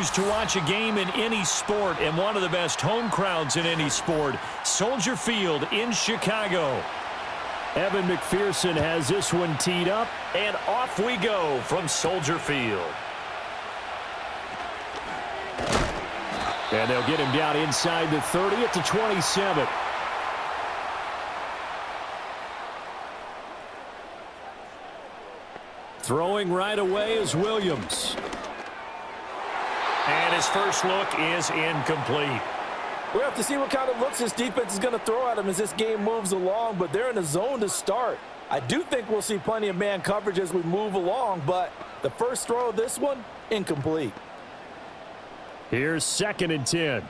choose to watch a game in any sport and one of the best home crowds in any sport, Soldier Field in Chicago. Evan McPherson has this one teed up, and off we go from Soldier Field. And they'll get him down inside the 30 at the 27. Throwing right away is Williams. And his first look is incomplete. We'll have to see what kind of looks this defense is going to throw at him as this game moves along, but they're in a zone to start. I do think we'll see plenty of man coverage as we move along, but the first throw of this one, incomplete. Here's 2nd and 10.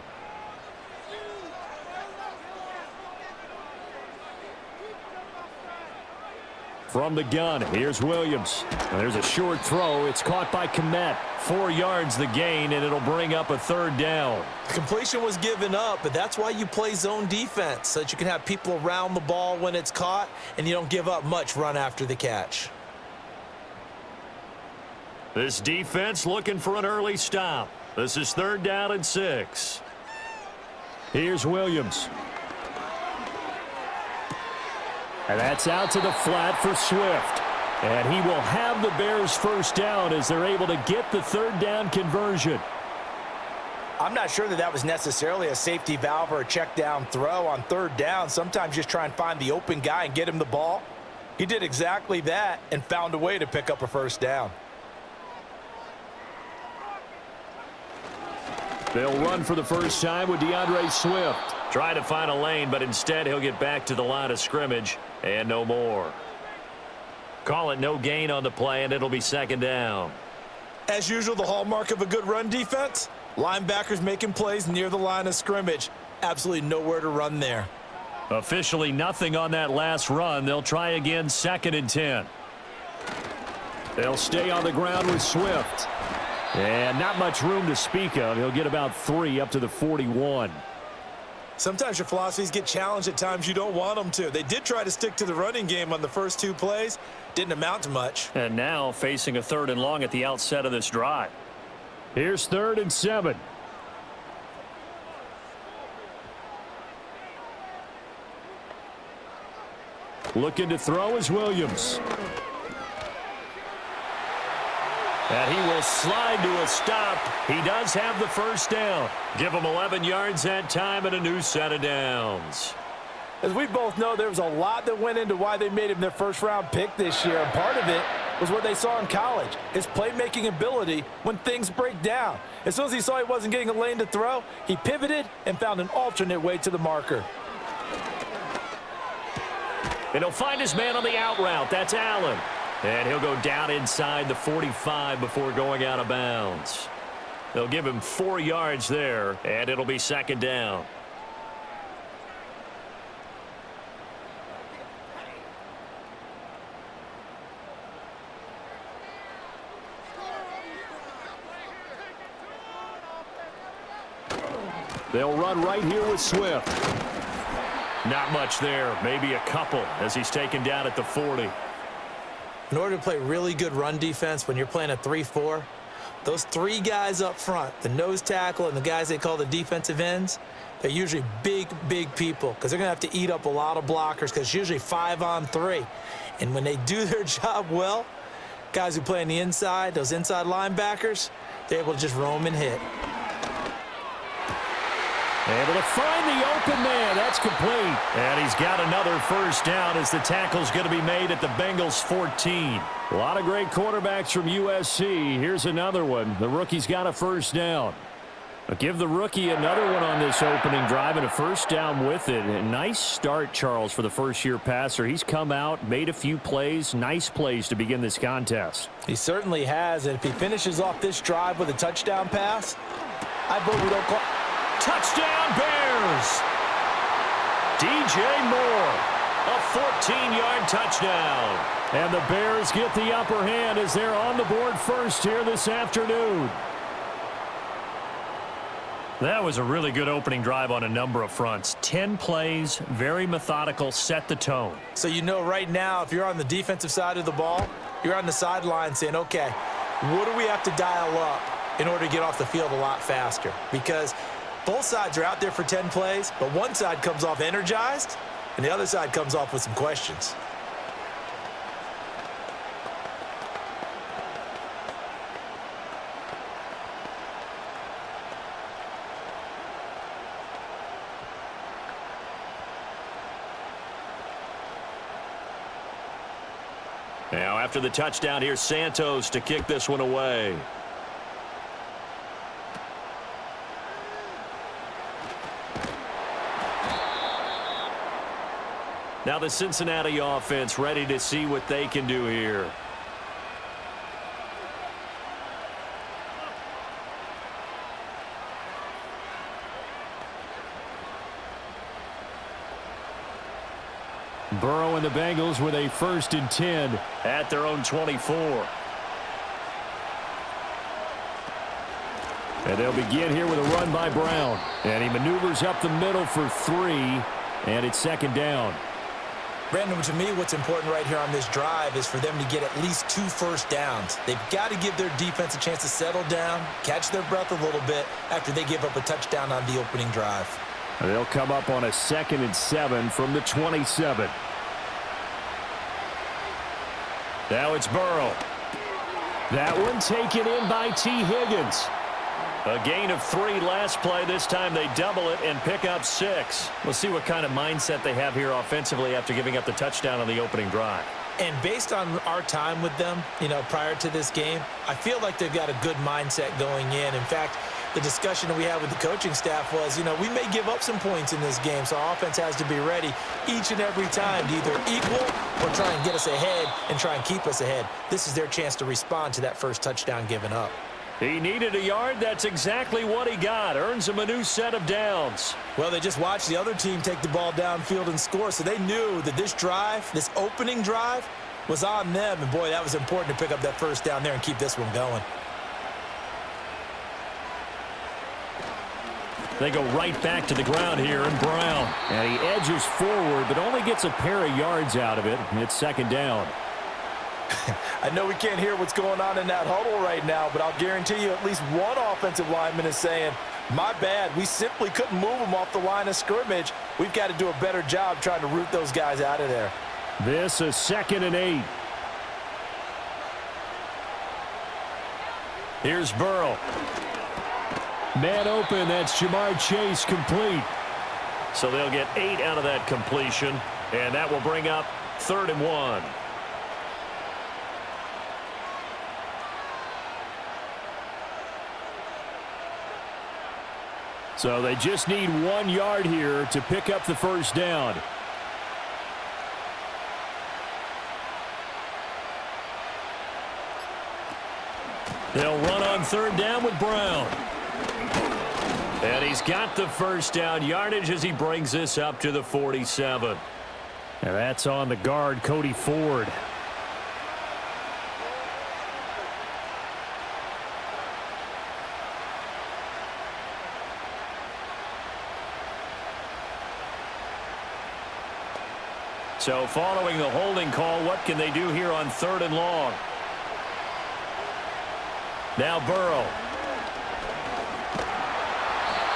From the gun, here's Williams. There's a short throw. It's caught by Kmet. 4 yards the gain, and it'll bring up a 3rd down. Completion was given up, but that's why you play zone defense, so that you can have people around the ball when it's caught, and you don't give up much run after the catch. This defense looking for an early stop. This is 3rd down and 6. Here's Williams. And that's out to the flat for Swift. And he will have the Bears first down as they're able to get the 3rd down conversion. I'm not sure that was necessarily a safety valve or a check down throw on 3rd down. Sometimes just try and find the open guy and get him the ball. He did exactly that and found a way to pick up a 1st down. They'll run for the first time with DeAndre Swift. Trying to find a lane, but instead he'll get back to the line of scrimmage and no more. Call it no gain on the play, and it'll be 2nd down. As usual, the hallmark of a good run defense, linebackers making plays near the line of scrimmage. Absolutely nowhere to run there. Officially nothing on that last run. They'll try again, 2nd and 10. They'll stay on the ground with Swift. And not much room to speak of. He'll get about 3 up to the 41. Sometimes your philosophies get challenged at times you don't want them to. They did try to stick to the running game on the first 2 plays. Didn't amount to much. And now facing a 3rd and long at the outset of this drive. Here's 3rd and 7. Looking to throw is Williams. And he will slide to a stop. He does have the first down. Give him 11 yards that time and a new set of downs. As we both know, there was a lot that went into why they made him their first-round pick this year. And part of it was what they saw in college, his playmaking ability when things break down. As soon as he saw he wasn't getting a lane to throw, he pivoted and found an alternate way to the marker. And he'll find his man on the out route. That's Allen. And he'll go down inside the 45 before going out of bounds. They'll give him 4 yards there, and it'll be 2nd down. They'll run right here with Swift. Not much there, maybe a couple as he's taken down at the 40. In order to play really good run defense when you're playing a 3-4, those 3 guys up front, the nose tackle and the guys they call the defensive ends, they're usually big, big people because they're going to have to eat up a lot of blockers because it's usually 5 on 3. And when they do their job well, guys who play on the inside, those inside linebackers, they're able to just roam and hit. Able to find the open man. That's complete. And he's got another first down as the tackle's going to be made at the Bengals 14. A lot of great quarterbacks from USC. Here's another one. The rookie's got a first down. But give the rookie another one on this opening drive and a first down with it. A nice start, Charles, for the first-year passer. He's come out, made a few plays, nice plays to begin this contest. He certainly has. And if he finishes off this drive with a touchdown pass, I vote we don't call... Touchdown, Bears! DJ Moore, a 14-yard touchdown. And the Bears get the upper hand as they're on the board first here this afternoon. That was a really good opening drive on a number of fronts. 10 plays, very methodical, set the tone. So you know right now, if you're on the defensive side of the ball, you're on the sideline saying, okay, what do we have to dial up? in order to get off the field a lot faster, because both sides are out there for 10 plays, but one side comes off energized, and the other side comes off with some questions. Now, after the touchdown, here's Santos to kick this one away. Now the Cincinnati offense ready to see what they can do here. Burrow and the Bengals with a 1st and 10 at their own 24. And they'll begin here with a run by Brown. And he maneuvers up the middle for 3, and it's 2nd down. Brandon, to me, what's important right here on this drive is for them to get at least 2 first downs. They've got to give their defense a chance to settle down, catch their breath a little bit after they give up a touchdown on the opening drive. They'll come up on a 2nd and 7 from the 27. Now it's Burrow. That one taken in by T. Higgins. A gain of 3 last play. This time they double it and pick up 6. We'll see what kind of mindset they have here offensively after giving up the touchdown on the opening drive. And based on our time with them, prior to this game, I feel like they've got a good mindset going in. In fact, the discussion that we had with the coaching staff was, we may give up some points in this game, so our offense has to be ready each and every time to either equal or try and get us ahead and try and keep us ahead. This is their chance to respond to that first touchdown given up. He needed a yard. That's exactly what he got. Earns him a new set of downs. Well, they just watched the other team take the ball downfield and score, so they knew that this drive, this opening drive, was on them. And, boy, that was important to pick up that first down there and keep this one going. They go right back to the ground here, and Brown. And he edges forward, but only gets a pair of yards out of it. It's 2nd down. I know we can't hear what's going on in that huddle right now, but I'll guarantee you at least one offensive lineman is saying, my bad, we simply couldn't move them off the line of scrimmage. We've got to do a better job trying to root those guys out of there. This is 2nd and 8. Here's Burrow. Man open, that's Jamar Chase, complete. So they'll get 8 out of that completion, and that will bring up 3rd and 1. So they just need 1 yard here to pick up the first down. They'll run on 3rd down with Brown. And he's got the first down yardage as he brings this up to the 47. And that's on the guard, Cody Ford. So following the holding call, what can they do here on 3rd and long? Now Burrow.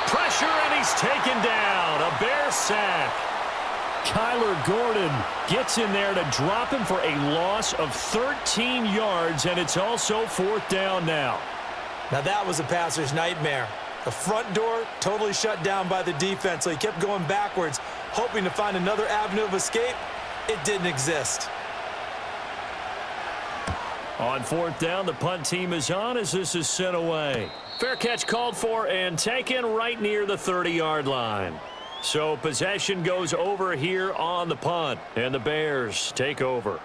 Pressure, and he's taken down. A Bear sack. Kyler Gordon gets in there to drop him for a loss of 13 yards, and it's also 4th down now. Now that was a passer's nightmare. The front door totally shut down by the defense, so he kept going backwards, hoping to find another avenue of escape. It didn't exist. On 4th down, the punt team is on as this is sent away. Fair catch called for and taken right near the 30-yard line. So possession goes over here on the punt, and the Bears take over.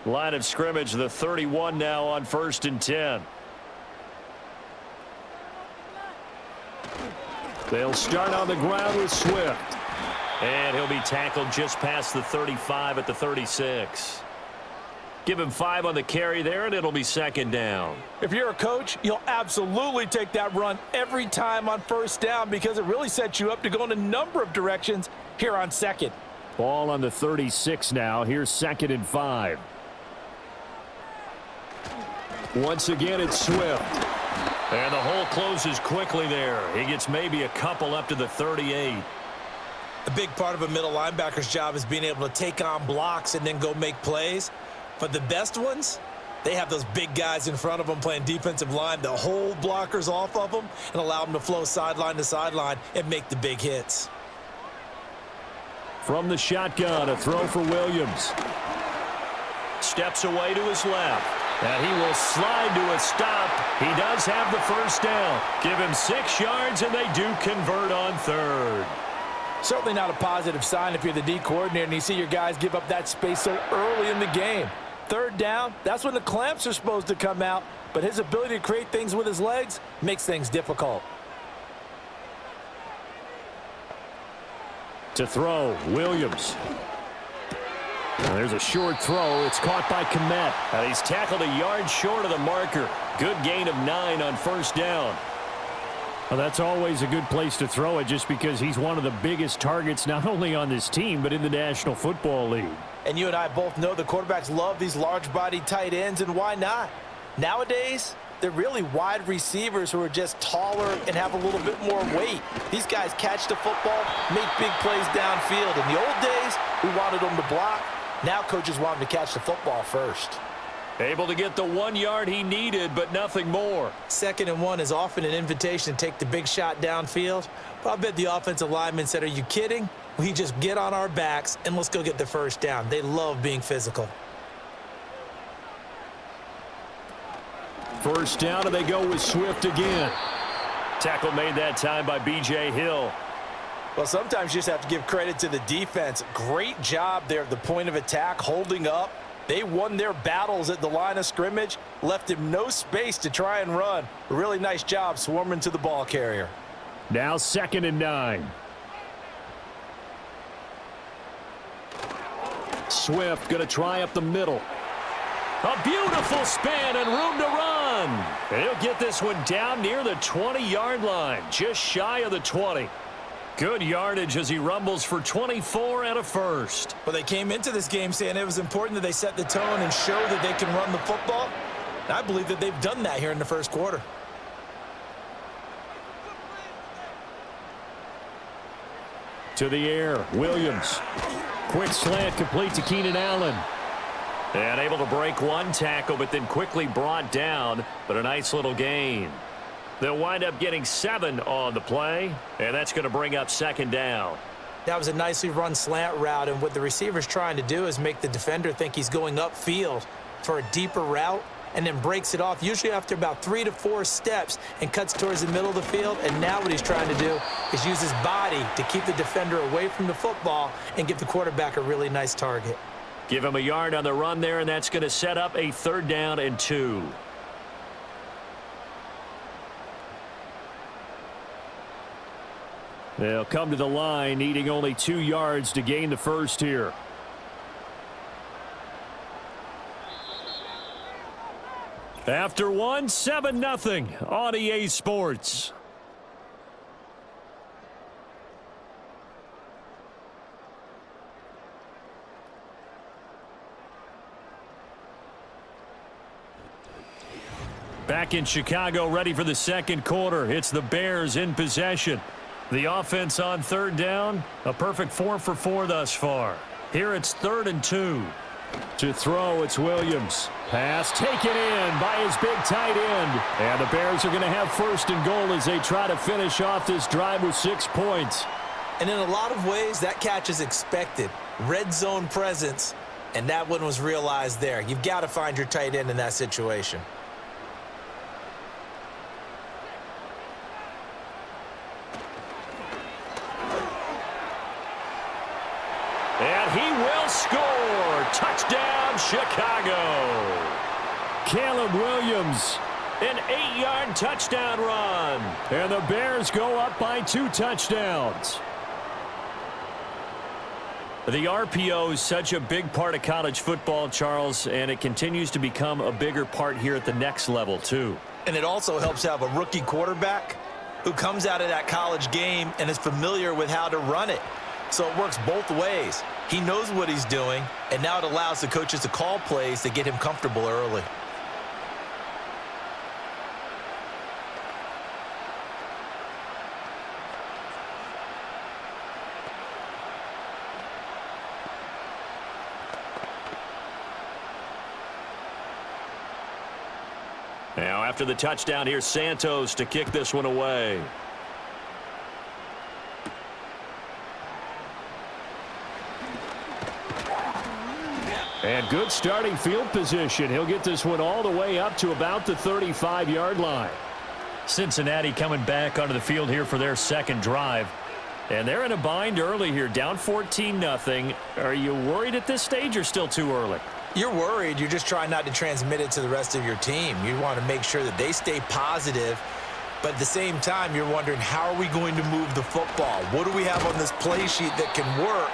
Line of scrimmage, the 31 now on 1st and 10. They'll start on the ground with Swift. And he'll be tackled just past the 35 at the 36. Give him 5 on the carry there, and it'll be 2nd down. If you're a coach, you'll absolutely take that run every time on 1st down because it really sets you up to go in a number of directions here on 2nd. Ball on the 36 now. Here's 2nd and 5. Once again, it's Swift. And the hole closes quickly there. He gets maybe a couple up to the 38. A big part of a middle linebacker's job is being able to take on blocks and then go make plays. But the best ones, they have those big guys in front of them playing defensive line that hold blockers off of them and allow them to flow sideline to sideline and make the big hits. From the shotgun, a throw for Williams. Steps away to his left. And he will slide to a stop. He does have the first down. Give him 6 yards, and they do convert on 3rd. Certainly not a positive sign if you're the D coordinator and you see your guys give up that space so early in the game. 3rd down, that's when the clamps are supposed to come out, but his ability to create things with his legs makes things difficult. To throw, Williams. And there's a short throw. It's caught by Kmet. And he's tackled a yard short of the marker. Good gain of 9 on 1st down. Well, that's always a good place to throw it just because he's one of the biggest targets not only on this team but in the National Football League. And you and I both know the quarterbacks love these large-bodied tight ends, and why not? Nowadays, they're really wide receivers who are just taller and have a little bit more weight. These guys catch the football, make big plays downfield. In the old days, we wanted them to block. Now coaches want him to catch the football first. Able to get the 1 yard he needed, but nothing more. 2nd and 1 is often an invitation to take the big shot downfield. But I bet the offensive lineman said, are you kidding? We just get on our backs and let's go get the first down. They love being physical. 1st down, and they go with Swift again. Tackle made that time by B.J. Hill. Well, sometimes you just have to give credit to the defense. Great job there at the point of attack, holding up. They won their battles at the line of scrimmage, left him no space to try and run. A really nice job swarming to the ball carrier. Now 2nd and 9. Swift going to try up the middle. A beautiful span and room to run. And he'll get this one down near the 20-yard line, just shy of the 20. Good yardage as he rumbles for 24 and a first. Well, they came into this game saying it was important that they set the tone and show that they can run the football. And I believe that they've done that here in the 1st quarter. To the air, Williams. Quick slant complete to Keenan Allen. And able to break 1 tackle, but then quickly brought down. But a nice little gain. They'll wind up getting 7 on the play, and that's going to bring up 2nd down. That was a nicely run slant route, and what the receiver's trying to do is make the defender think he's going upfield for a deeper route, and then breaks it off, usually after about 3 to 4 steps, and cuts towards the middle of the field. And now what he's trying to do is use his body to keep the defender away from the football and give the quarterback a really nice target. Give him a yard on the run there, and that's going to set up a 3rd down and 2. They'll come to the line, needing only 2 yards to gain the first here. After 1, 7-0 on EA Sports. Back in Chicago, ready for the 2nd quarter. It's the Bears in possession. The offense on 3rd down, a perfect 4 for 4 thus far. Here it's 3rd and 2. To throw, it's Williams. Pass taken in by his big tight end. And the Bears are going to have 1st and goal as they try to finish off this drive with 6 points. And in a lot of ways, that catch is expected. Red zone presence, and that one was realized there. You've got to find your tight end in that situation. And he will score. Touchdown, Chicago. Caleb Williams, an 8-yard touchdown run. And the Bears go up by 2 touchdowns. The RPO is such a big part of college football, Charles, and it continues to become a bigger part here at the next level, too. And it also helps have a rookie quarterback who comes out of that college game and is familiar with how to run it. So it works both ways. He knows what he's doing, and now it allows the coaches to call plays to get him comfortable early. Now after the touchdown, here's Santos to kick this one away. And good starting field position. He'll get this one all the way up to about the 35-yard line. Cincinnati coming back onto the field here for their second drive. And they're in a bind early here, down 14-0. Are you worried at this stage or still too early? You're worried. You're just trying not to transmit it to the rest of your team. You want to make sure that they stay positive. But at the same time, you're wondering, how are we going to move the football? What do we have on this play sheet that can work?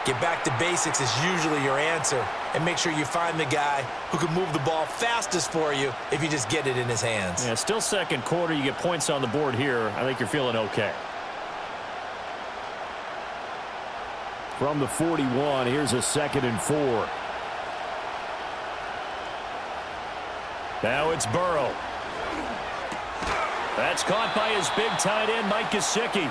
Get back to basics is usually your answer. And make sure you find the guy who can move the ball fastest for you if you just get it in his hands. Yeah, still second quarter. You get points on the board here. I think you're feeling okay. From the 41, here's a 2nd and 4. Now it's Burrow. That's caught by his big tight end, Mike Gesicki.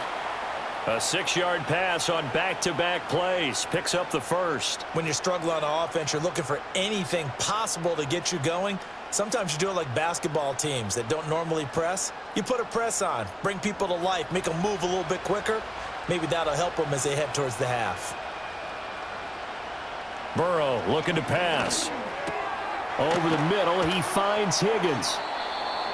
A 6-yard pass on back-to-back plays. Picks up the first. When you're struggling on offense, you're looking for anything possible to get you going. Sometimes you do it like basketball teams that don't normally press. You put a press on, bring people to life, make them move a little bit quicker. Maybe that'll help them as they head towards the half. Burrow looking to pass. Over the middle, he finds Higgins.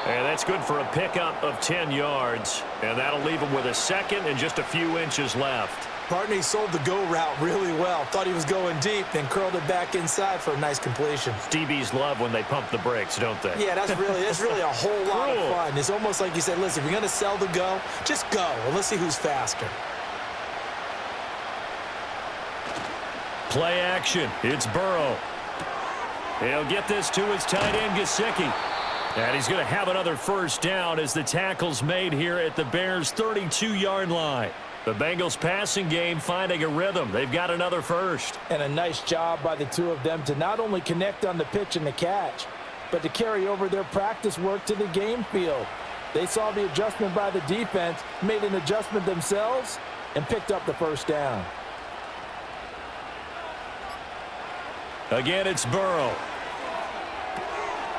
And that's good for a pickup of 10 yards. And that'll leave him with a second and just a few inches left. Partner, he sold the go route really well. Thought he was going deep, then curled it back inside for a nice completion. DBs love when they pump the brakes, don't they? Yeah, that's really a whole lot of fun. It's almost like you said, listen, if you're going to sell the go, just go. And let's see who's faster. Play action. It's Burrow. He'll get this to his tight end, Gesicki. And he's going to have another first down as the tackle's made here at the Bears' 32-yard line. The Bengals passing game finding a rhythm. They've got another first. And a nice job by the two of them to not only connect on the pitch and the catch, but to carry over their practice work to the game field. They saw the adjustment by the defense, made an adjustment themselves, and picked up the first down. Again, it's Burrow.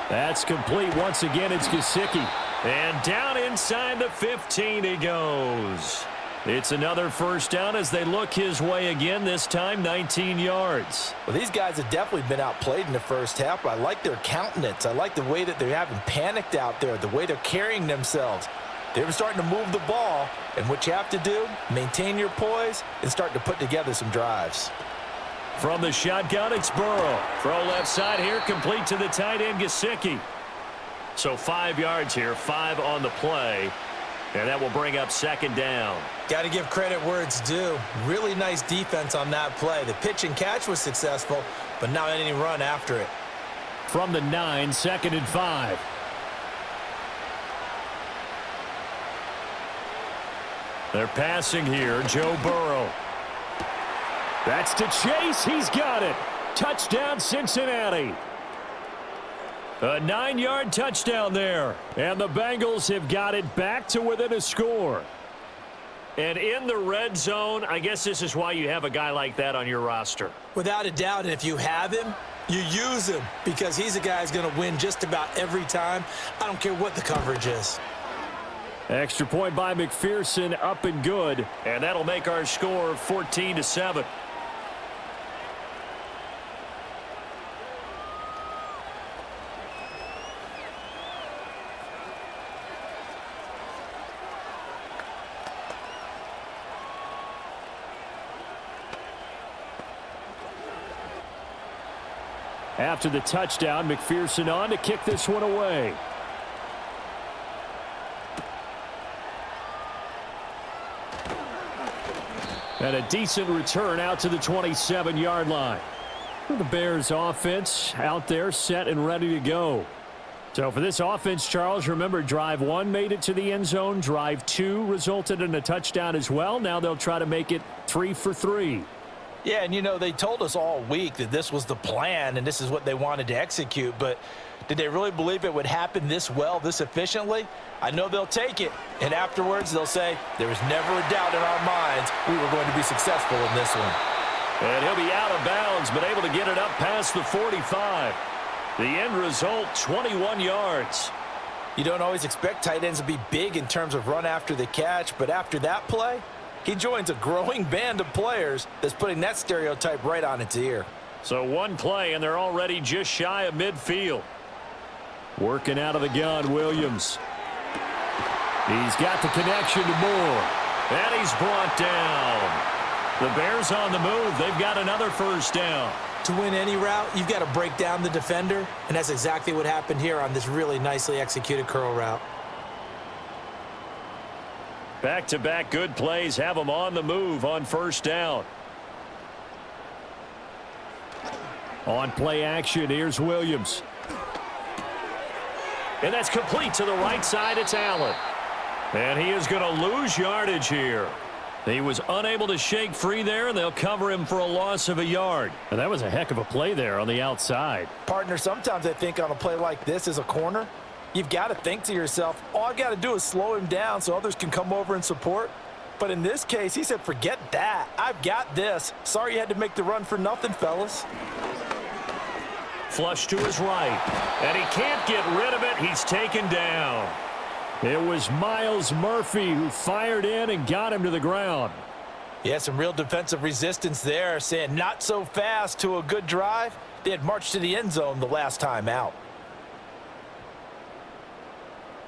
That's complete. Once again, it's Gesicki. And down inside the 15 he goes. It's another first down as they look his way again, this time 19 yards. Well, these guys have definitely been outplayed in the first half. I like their countenance. I like the way that they haven't panicked out there, the way they're carrying themselves. They're starting to move the ball, and what you have to do, maintain your poise and start to put together some drives. From the shotgun, it's Burrow. Throw left side here, complete to the tight end, Gesicki. So 5 yards here, 5 on the play. And that will bring up second down. Got to give credit where it's due. Really nice defense on that play. The pitch and catch was successful, but not any run after it. From the 9, 2nd and 5. They're passing here, Joe Burrow. That's to Chase. He's got it. Touchdown, Cincinnati. A 9-yard touchdown there. And the Bengals have got it back to within a score. And in the red zone, I guess this is why you have a guy like that on your roster. Without a doubt, and if you have him, you use him because he's a guy who's going to win just about every time. I don't care what the coverage is. Extra point by McPherson, up and good. And that'll make our score 14-7. After the touchdown, McPherson on to kick this one away. And a decent return out to the 27-yard line. The Bears offense out there set and ready to go. So for this offense, Charles, remember drive 1 made it to the end zone. Drive 2 resulted in a touchdown as well. Now they'll try to make it 3 for 3. Yeah, and you know, they told us all week that this was the plan and this is what they wanted to execute, but did they really believe it would happen this well, this efficiently? I know they'll take it, and afterwards they'll say, there was never a doubt in our minds we were going to be successful in this one. And he'll be out of bounds, but able to get it up past the 45. The end result, 21 yards. You don't always expect tight ends to be big in terms of run after the catch, but after that play, he joins a growing band of players that's putting that stereotype right on its ear. So one play, and they're already just shy of midfield. Working out of the gun, Williams. He's got the connection to Moore. And he's brought down. The Bears on the move. They've got another first down. To win any route, you've got to break down the defender, and that's exactly what happened here on this really nicely executed curl route. Back-to-back good plays have them on the move on first down. On play action, here's Williams. And that's complete to the right side. It's Allen. And he is going to lose yardage here. He was unable to shake free there, and they'll cover him for a loss of a yard. And that was a heck of a play there on the outside. Partner, sometimes I think on a play like this as a corner, you've got to think to yourself, all I've got to do is slow him down so others can come over and support. But in this case, he said, forget that. I've got this. Sorry you had to make the run for nothing, fellas. Flush to his right. And he can't get rid of it. He's taken down. It was Miles Murphy who fired in and got him to the ground. Yeah, some real defensive resistance there, saying not so fast to a good drive. They had marched to the end zone the last time out.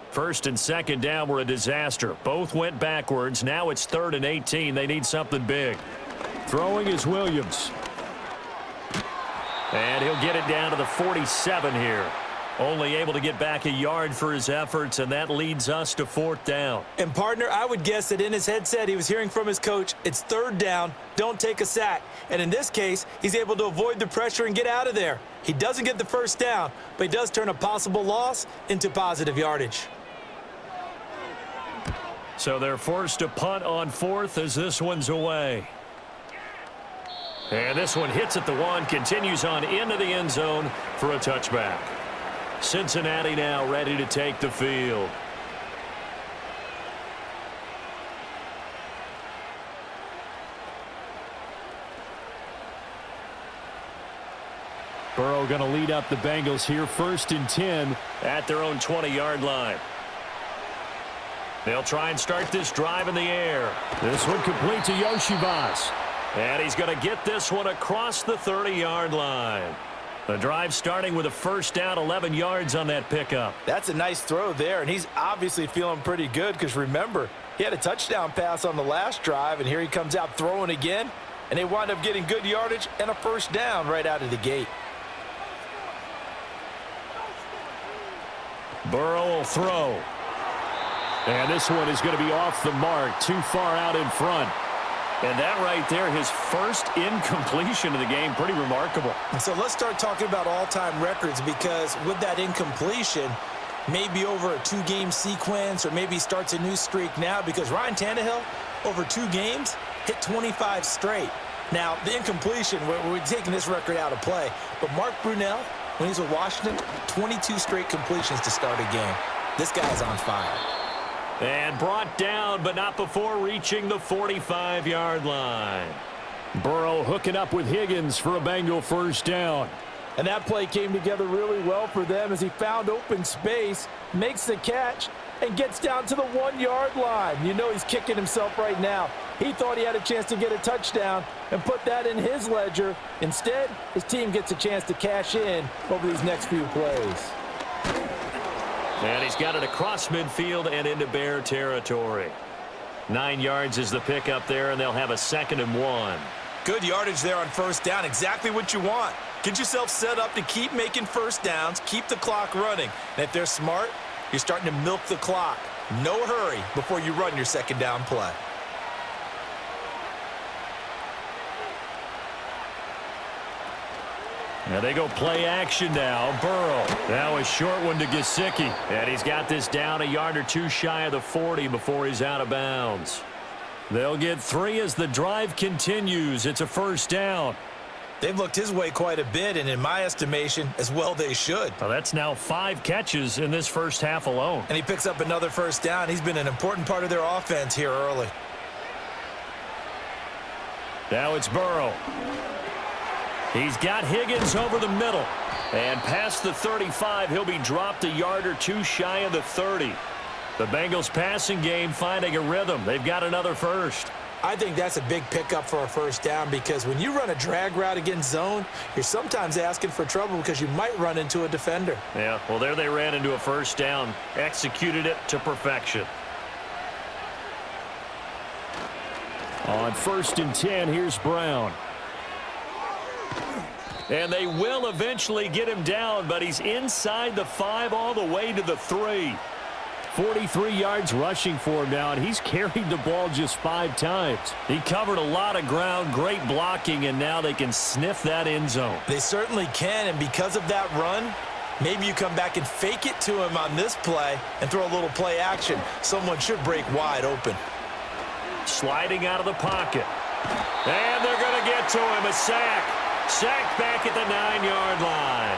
First and second down were a disaster. Both went backwards. Now it's 3rd and 18. They need something big. Throwing is Williams. And he'll get it down to the 47 here. Only able to get back a yard for his efforts, and that leads us to 4th down. And, partner, I would guess that in his headset he was hearing from his coach, it's 3rd down, don't take a sack. And in this case, he's able to avoid the pressure and get out of there. He doesn't get the first down, but he does turn a possible loss into positive yardage. So they're forced to punt on 4th as this one's away. And this one hits at the 1, continues on into the end zone for a touchback. Cincinnati now ready to take the field. Burrow going to lead up the Bengals here, 1st and 10 at their own 20-yard line. They'll try and start this drive in the air. This one complete to Yoshivas. And he's going to get this one across the 30-yard line. The drive starting with a first down, 11 yards on that pickup. That's a nice throw there, and he's obviously feeling pretty good because, remember, he had a touchdown pass on the last drive, and here he comes out throwing again, and they wind up getting good yardage and a first down right out of the gate. Burrow will throw. And this one is going to be off the mark, too far out in front. And that right there, his first incompletion of the game, pretty remarkable. So let's start talking about all-time records, because with that incompletion, maybe over a 2-game sequence, or maybe starts a new streak now, because Ryan Tannehill, over 2 games, hit 25 straight. Now, the incompletion, we're taking this record out of play, but Mark Brunell, when he's with Washington, 22 straight completions to start a game. This guy's on fire. And brought down, but not before reaching the 45-yard line. Burrow hooking up with Higgins for a Bengal first down. And that play came together really well for them as he found open space, makes the catch, and gets down to the 1-yard line. You know he's kicking himself right now. He thought he had a chance to get a touchdown and put that in his ledger. Instead, his team gets a chance to cash in over these next few plays. And he's got it across midfield and into Bear territory. 9 yards is the pickup there, and they'll have a 2nd and 1. Good yardage there on first down. Exactly what you want. Get yourself set up to keep making first downs, keep the clock running. And if they're smart, you're starting to milk the clock. No hurry before you run your 2nd down play. Now they go play action now. Burrow. Now a short one to Gesicki. And he's got this down a yard or 2 shy of the 40 before he's out of bounds. They'll get 3 as the drive continues. It's a first down. They've looked his way quite a bit, and in my estimation, as well they should. Well, that's now 5 catches in this first half alone. And he picks up another first down. He's been an important part of their offense here early. Now it's Burrow. He's got Higgins over the middle. And past the 35, he'll be dropped a yard or 2 shy of the 30. The Bengals passing game finding a rhythm. They've got another first. I think that's a big pickup for a first down because when you run a drag route against zone, you're sometimes asking for trouble because you might run into a defender. Yeah, well, there they ran into a first down. Executed it to perfection. On 1st and 10, here's Brown. And they will eventually get him down, but he's inside the 5 all the way to the 3. 43 yards rushing for him now, and he's carried the ball just 5 times. He covered a lot of ground, great blocking, and now they can sniff that end zone. They certainly can, and because of that run, maybe you come back and fake it to him on this play and throw a little play action. Someone should break wide open. Sliding out of the pocket. And they're going to get to him, a sack. Sacked back at the 9-yard line.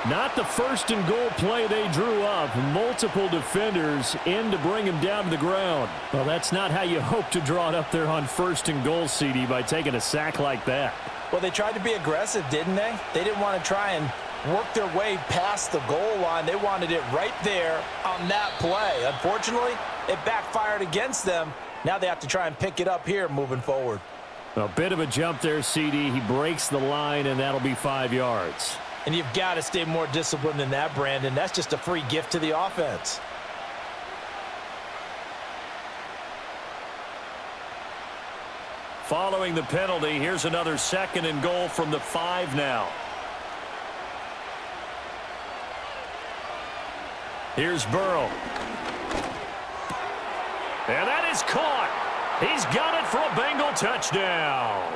Not the first and goal play they drew up. Multiple defenders in to bring him down to the ground. Well, that's not how you hope to draw it up there on 1st and goal, CD, by taking a sack like that. Well, they tried to be aggressive, didn't they? They didn't want to try and work their way past the goal line. They wanted it right there on that play. Unfortunately, it backfired against them. Now they have to try and pick it up here moving forward. A bit of a jump there, CD. He breaks the line, and that'll be 5 yards. And you've got to stay more disciplined than that, Brandon. That's just a free gift to the offense. Following the penalty, here's another 2nd and goal from the 5 now. Here's Burrow. And that is caught. He's got it for a Bengal touchdown.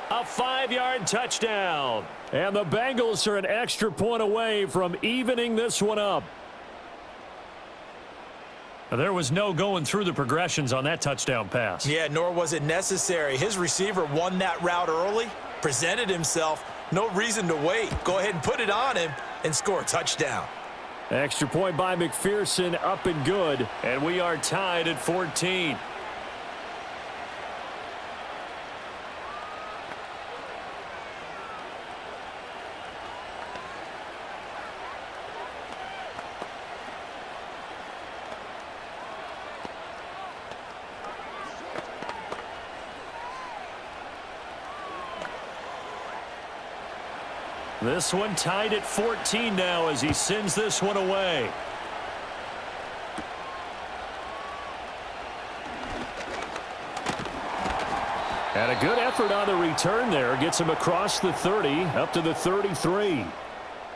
A 5-yard touchdown. And the Bengals are an extra point away from evening this one up. There was no going through the progressions on that touchdown pass. Yeah, nor was it necessary. His receiver won that route early, presented himself. No reason to wait. Go ahead and put it on him and score a touchdown. Extra point by McPherson, up and good. And we are tied at 14. This one tied at 14 now as he sends this one away. And a good effort on the return there. Gets him across the 30, up to the 33.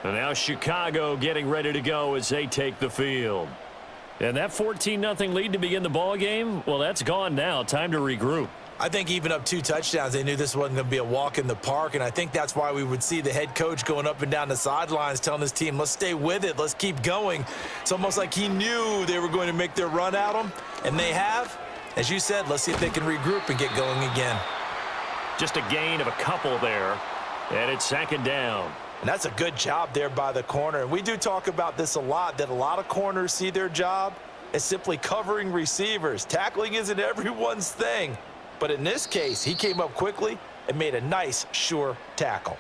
And now Chicago getting ready to go as they take the field. And that 14-0 lead to begin the ball game, well, that's gone now. Time to regroup. I think even up 2 touchdowns, they knew this wasn't going to be a walk in the park, and I think that's why we would see the head coach going up and down the sidelines telling his team, let's stay with it, let's keep going. It's almost like he knew they were going to make their run at him, and they have. As you said, let's see if they can regroup and get going again. Just a gain of a couple there, and it's 2nd down. And that's a good job there by the corner. And we do talk about this a lot, that a lot of corners see their job as simply covering receivers. Tackling isn't everyone's thing. But in this case, he came up quickly and made a nice, sure tackle.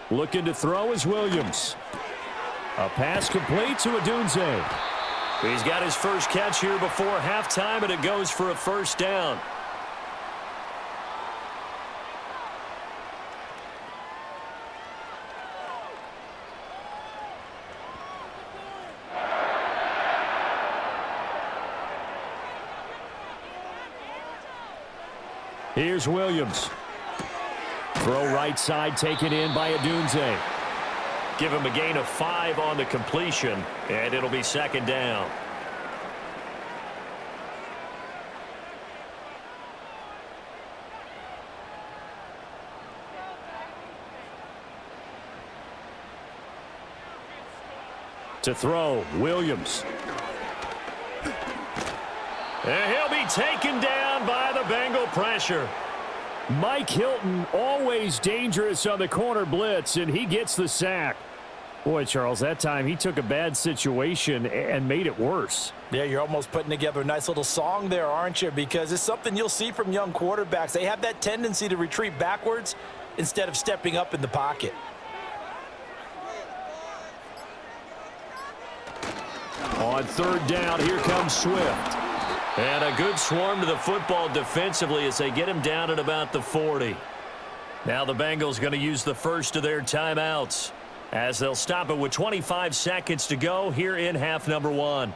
Looking to throw is Williams. A pass complete to Adunze. He's got his first catch here before halftime, and it goes for a first down. Here's Williams. Throw right side taken in by Adunze. Give him a gain of 5 on the completion, and it'll be 2nd down. To throw, Williams. And he'll be taken down by the Bengal pressure. Mike Hilton, always dangerous on the corner blitz, and he gets the sack. Boy, Charles, that time he took a bad situation and made it worse. Yeah, you're almost putting together a nice little song there, aren't you? Because it's something you'll see from young quarterbacks. They have that tendency to retreat backwards instead of stepping up in the pocket. On third down, here comes Swift. And a good swarm to the football defensively as they get him down at about the 40. Now the Bengals going to use the first of their timeouts as they'll stop it with 25 seconds to go here in half number 1.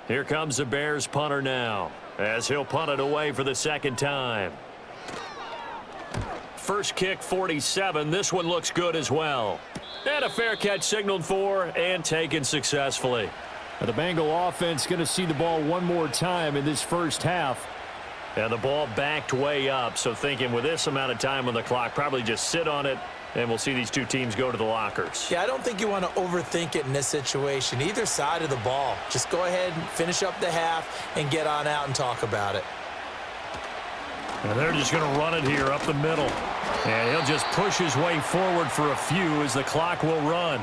Here comes the Bears punter now as he'll punt it away for the second time. First kick, 47. This one looks good as well. And a fair catch signaled for and taken successfully. Now the Bengal offense going to see the ball one more time in this first half. And the ball backed way up, so thinking with this amount of time on the clock, probably just sit on it, and we'll see these two teams go to the lockers. Yeah, I don't think you want to overthink it in this situation. Either side of the ball. Just go ahead and finish up the half and get on out and talk about it. And they're just going to run it here up the middle. And he'll just push his way forward for a few as the clock will run.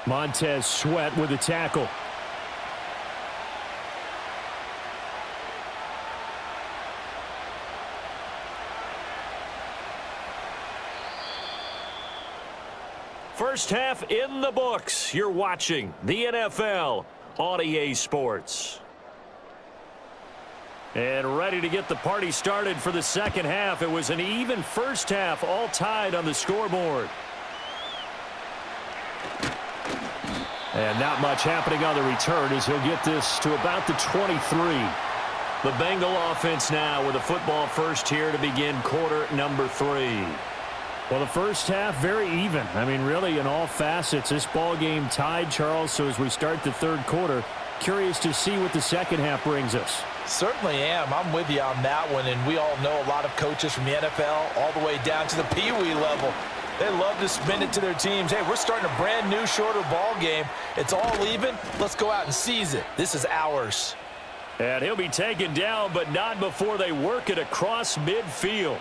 Montez Sweat with a tackle. First half in the books. You're watching the NFL on EA Sports. And ready to get the party started for the second half. It was an even first half, all tied on the scoreboard. And not much happening on the return as he'll get this to about the 23. The Bengal offense now with a football first here to begin quarter number 3. Well, the first half, very even. I mean, really, in all facets, this ball game tied, Charles. So as we start the third quarter, curious to see what the second half brings us. Certainly am. I'm with you on that one, and we all know a lot of coaches from the NFL all the way down to the Pee Wee level. They love to spin it to their teams. Hey, we're starting a brand new, shorter ball game. It's all even. Let's go out and seize it. This is ours. And he'll be taken down, but not before they work it across midfield.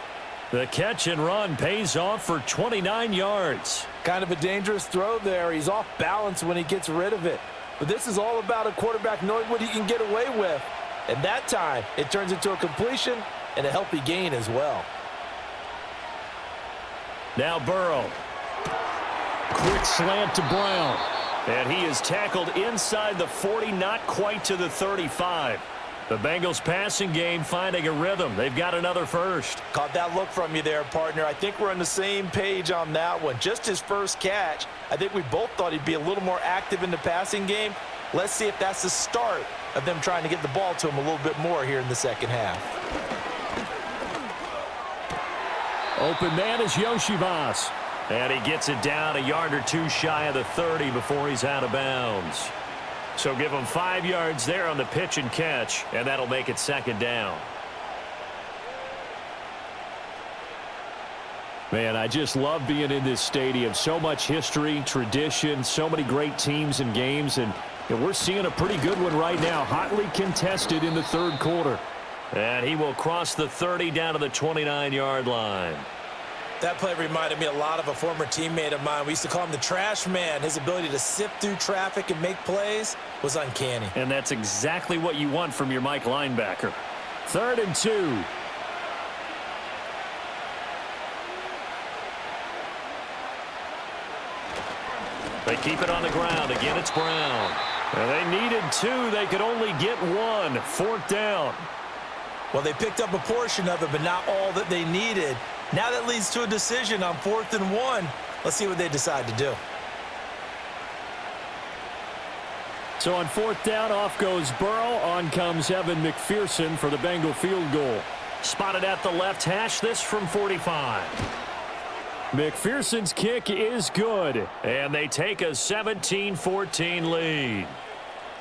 The catch and run pays off for 29 yards. Kind of a dangerous throw there. He's off balance when he gets rid of it. But this is all about a quarterback knowing what he can get away with. And that time, it turns into a completion and a healthy gain as well. Now Burrow. Quick slant to Brown. And he is tackled inside the 40, not quite to the 35. The Bengals passing game finding a rhythm. They've got another first. Caught that look from you there, partner. I think we're on the same page on that one. Just his first catch. I think we both thought he'd be a little more active in the passing game. Let's see if that's the start of them trying to get the ball to him a little bit more here in the second half. Open man is Yoshivas. And he gets it down a yard or two shy of the 30 before he's out of bounds. So give him 5 yards there on the pitch and catch, and that'll make it second down. Man, I just love being in this stadium. So much history, tradition, so many great teams and games, and we're seeing a pretty good one right now. Hotly contested in the third quarter. And he will cross the 30 down to the 29-yard line. That play reminded me a lot of a former teammate of mine. We used to call him the trash man. His ability to sift through traffic and make plays was uncanny. And that's exactly what you want from your Mike linebacker. 3rd and 2. They keep it on the ground. Again, it's Brown. And they needed 2. They could only get 1. 4th down. Well, they picked up a portion of it, but not all that they needed. Now that leads to a decision on 4th and 1. Let's see what they decide to do. So on 4th down, off goes Burrow. On comes Evan McPherson for the Bengal field goal. Spotted at the left hash, this from 45. McPherson's kick is good. And they take a 17-14 lead.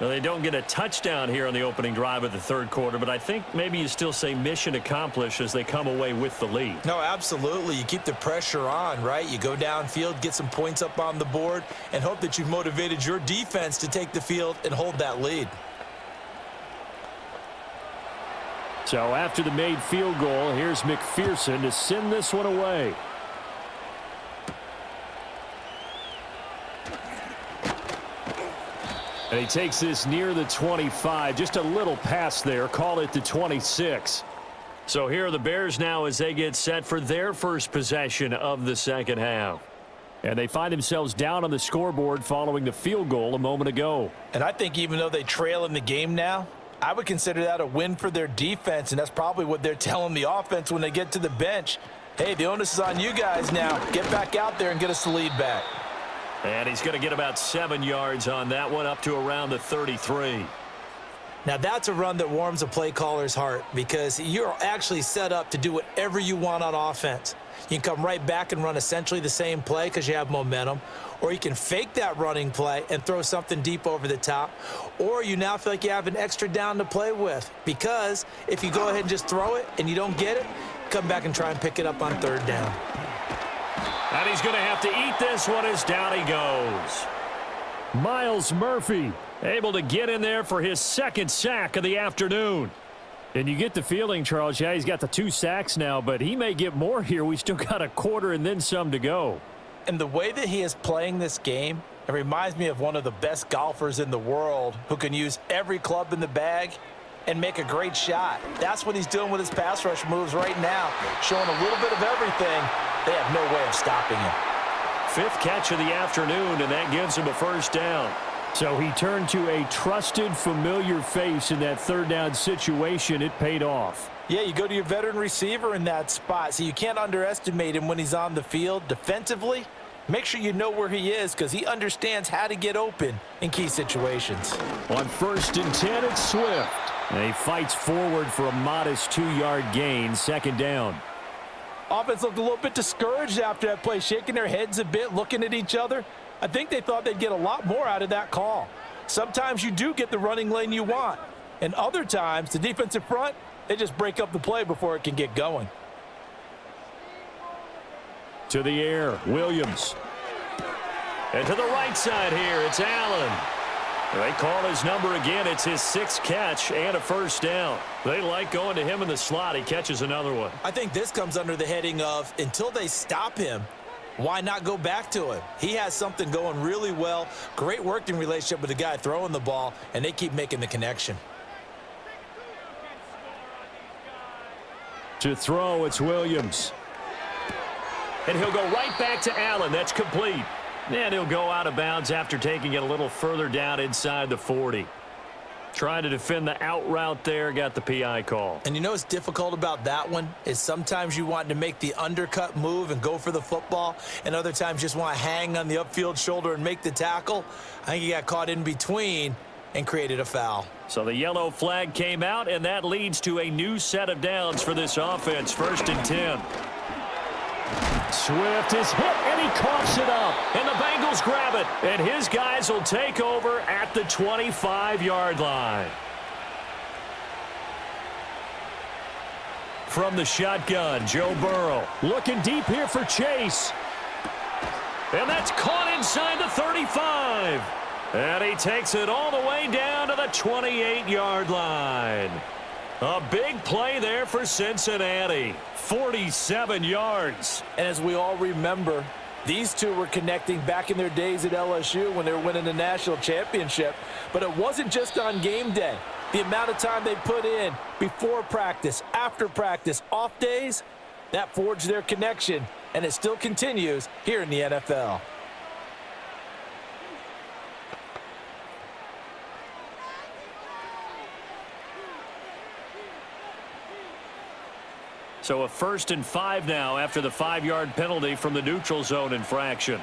Well, they don't get a touchdown here on the opening drive of the third quarter, but I think maybe you still say mission accomplished as they come away with the lead. No, absolutely. You keep the pressure on, right? You go downfield, get some points up on the board, and hope that you've motivated your defense to take the field and hold that lead. So after the made field goal, here's McPherson to send this one away. And he takes this near the 25. Just a little pass there. Call it the 26. So here are the Bears now as they get set for their first possession of the second half. And they find themselves down on the scoreboard following the field goal a moment ago. And I think even though they trail in the game now, I would consider that a win for their defense, and that's probably what they're telling the offense when they get to the bench. Hey, the onus is on you guys now. Get back out there and get us the lead back. And he's going to get about 7 yards on that one, up to around the 33. Now, that's a run that warms a play caller's heart because you're actually set up to do whatever you want on offense. You can come right back and run essentially the same play because you have momentum, or you can fake that running play and throw something deep over the top, or you now feel like you have an extra down to play with because if you go ahead and just throw it and you don't get it, come back and try and pick it up on third down. And he's going to have to eat this one as down he goes. Myles Murphy able to get in there for his second sack of the afternoon. And you get the feeling, Charles, yeah, he's got the 2 sacks now, but he may get more here. We still got a quarter and then some to go. And the way that he is playing this game, it reminds me of one of the best golfers in the world who can use every club in the bag and make a great shot. That's what he's doing with his pass rush moves right now, showing a little bit of everything. They have no way of stopping him. 5th catch of the afternoon, and that gives him a first down. So he turned to a trusted, familiar face in that third down situation. It paid off. Yeah, you go to your veteran receiver in that spot, so you can't underestimate him when he's on the field. Defensively, make sure you know where he is because he understands how to get open in key situations. On 1st and 10, it's Swift. And he fights forward for a modest 2-yard gain, second down. Offense looked a little bit discouraged after that play, shaking their heads a bit, looking at each other. I think they thought they'd get a lot more out of that call. Sometimes you do get the running lane you want, and other times the defensive front, they just break up the play before it can get going. To the air, Williams. And to the right side here, it's Allen. They call his number again. It's his 6th catch and a first down. They like going to him in the slot. He catches another one. I think this comes under the heading of until they stop him, why not go back to him? He has something going really well. Great working relationship with the guy throwing the ball, and they keep making the connection. To throw, it's Williams. And he'll go right back to Allen. That's complete. And he'll go out of bounds after taking it a little further down inside the 40. Trying to defend the out route there, got the PI call. And you know what's difficult about that one is sometimes you want to make the undercut move and go for the football, and other times just want to hang on the upfield shoulder and make the tackle. I think he got caught in between and created a foul. So the yellow flag came out, and that leads to a new set of downs for this offense. 1st and 10. Swift is hit, and he coughs it up. And the Bengals grab it. And his guys will take over at the 25-yard line. From the shotgun, Joe Burrow. Looking deep here for Chase. And that's caught inside the 35. And he takes it all the way down to the 28-yard line. A big play there for Cincinnati. 47 yards. And as we all remember, these two were connecting back in their days at LSU when they were winning the national championship. But it wasn't just on game day. The amount of time they put in before practice, after practice, off days, that forged their connection, and it still continues here in the NFL. So a 1st and 5 now after the 5-yard penalty from the neutral zone infraction.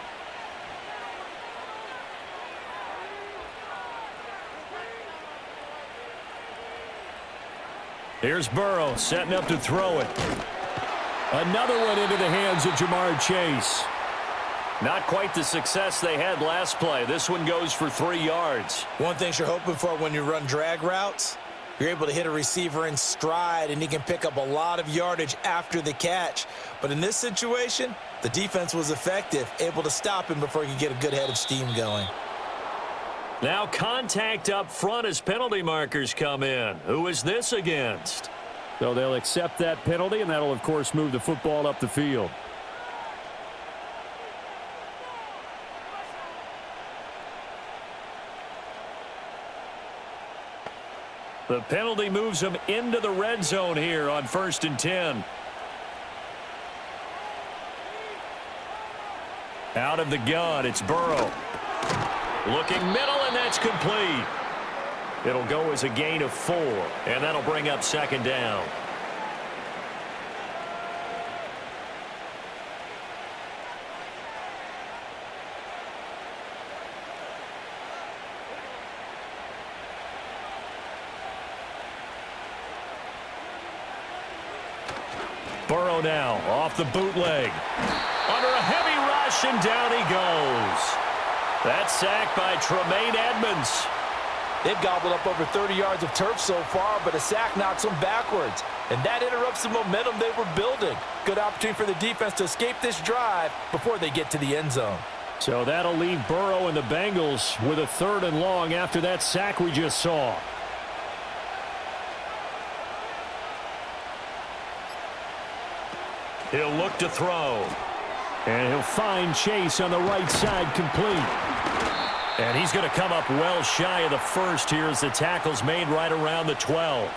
Here's Burrow setting up to throw it. Another one into the hands of Jamar Chase. Not quite the success they had last play. This one goes for 3 yards. One thing you're hoping for when you run drag routes, you're able to hit a receiver in stride, and he can pick up a lot of yardage after the catch. But in this situation, the defense was effective, able to stop him before he could get a good head of steam going. Now contact up front as penalty markers come in. Who is this against? So they'll accept that penalty, and that'll, of course, move the football up the field. The penalty moves him into the red zone here on 1st and 10. Out of the gun, it's Burrow. Looking middle, and that's complete. It'll go as a gain of 4, and that'll bring up 2nd down. Burrow now off the bootleg. Under a heavy rush, and down he goes. That's sacked by Tremaine Edmonds. They've gobbled up over 30 yards of turf so far, but a sack knocks them backwards. And that interrupts the momentum they were building. Good opportunity for the defense to escape this drive before they get to the end zone. So that'll leave Burrow and the Bengals with a 3rd and long after that sack we just saw. He'll look to throw. And he'll find Chase on the right side, complete. And he's going to come up well shy of the 1st here as the tackle's made right around the 12.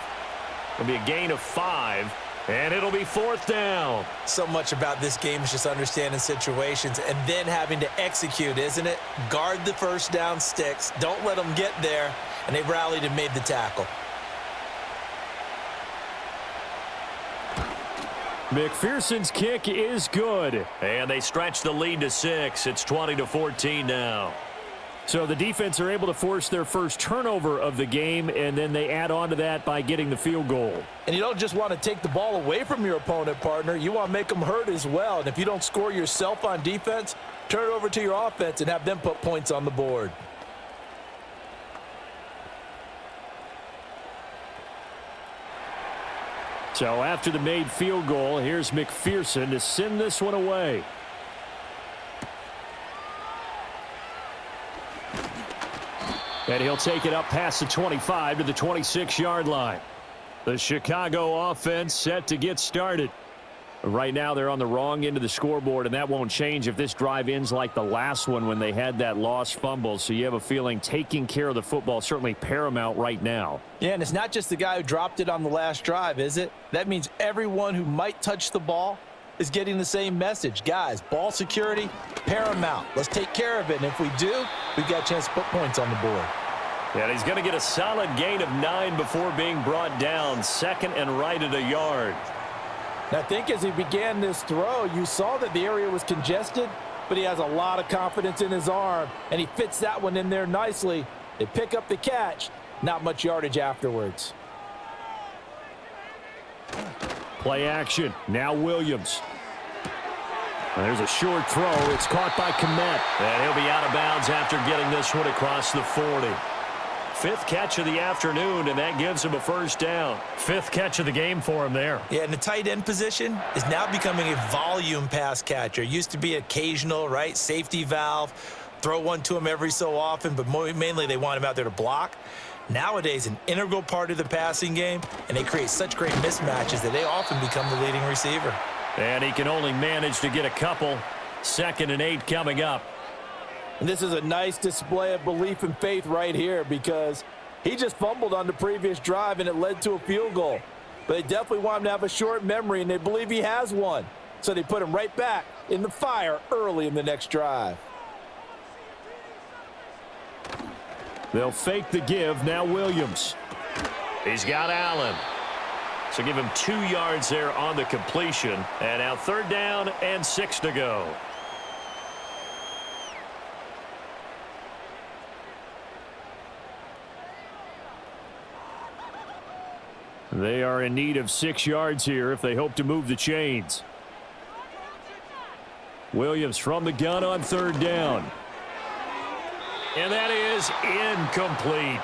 It'll be a gain of 5, and it'll be 4th down. So much about this game is just understanding situations and then having to execute, isn't it? Guard the 1st down sticks. Don't let them get there. And they rallied and made the tackle. McPherson's kick is good. And they stretch the lead to 6. It's 20-14 now. So the defense are able to force their first turnover of the game, and then they add on to that by getting the field goal. And you don't just want to take the ball away from your opponent, partner. You want to make them hurt as well. And if you don't score yourself on defense, turn it over to your offense and have them put points on the board. So after the made field goal, here's McPherson to send this one away. And he'll take it up past the 25 to the 26-yard line. The Chicago offense set to get started. Right now they're on the wrong end of the scoreboard, and that won't change if this drive ends like the last one when they had that lost fumble. So you have a feeling taking care of the football is certainly paramount right now. Yeah, and it's not just the guy who dropped it on the last drive, is it? That means everyone who might touch the ball is getting the same message. Guys, ball security, paramount. Let's take care of it, and if we do, we've got a chance to put points on the board. And he's going to get a solid gain of 9 before being brought down. 2nd and right at a yard. And I think as he began this throw, you saw that the area was congested, but he has a lot of confidence in his arm, and he fits that one in there nicely. They pick up the catch, not much yardage afterwards. Play action. Now Williams. And there's a short throw. It's caught by Kmet. And he'll be out of bounds after getting this one across the 40. 5th catch of the afternoon, and that gives him a 1st down. 5th catch of the game for him there. Yeah, and the tight end position is now becoming a volume pass catcher. Used to be occasional, right? Safety valve. Throw one to him every so often, but mainly they want him out there to block. Nowadays, an integral part of the passing game, and they create such great mismatches that they often become the leading receiver. And he can only manage to get a couple. 2nd and 8 coming up. And this is a nice display of belief and faith right here because he just fumbled on the previous drive and it led to a field goal. But they definitely want him to have a short memory, and they believe he has one. So they put him right back in the fire early in the next drive. They'll fake the give. Now Williams. He's got Allen. So give him 2 yards there on the completion. And now 3rd down and 6 to go. They are in need of 6 yards here if they hope to move the chains. Williams from the gun on third down. And that is incomplete.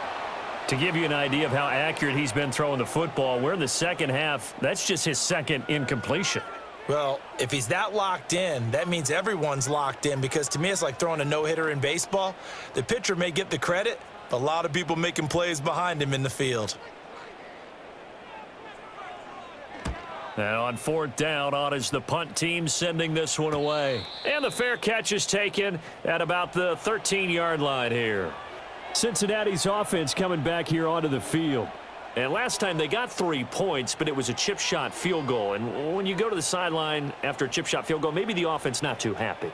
To give you an idea of how accurate he's been throwing the football, we're in the second half. That's just his second incompletion. Well, if he's that locked in, that means everyone's locked in, because to me it's like throwing a no-hitter in baseball. The pitcher may get the credit, but a lot of people making plays behind him in the field. And on fourth down, on is the punt team sending this one away. And the fair catch is taken at about the 13-yard line here. Cincinnati's offense coming back here onto the field. And last time they got 3 points, but it was a chip shot field goal. And when you go to the sideline after a chip shot field goal, maybe the offense not too happy.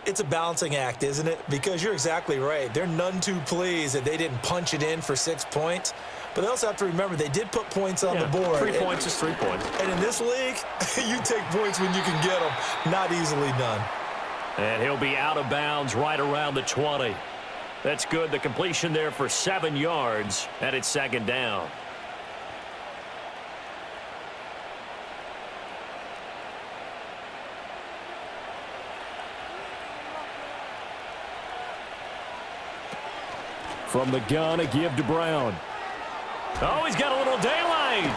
It's a balancing act, isn't it? Because you're exactly right. They're none too pleased that they didn't punch it in for 6 points. But they also have to remember they did put points on the board. 3 points is 3 points. And in this league, you take points when you can get them. Not easily done. And he'll be out of bounds right around the 20. That's good. The completion there for 7 yards, and it's second down. From the gun, a give to Brown. Oh, he's got a little daylight.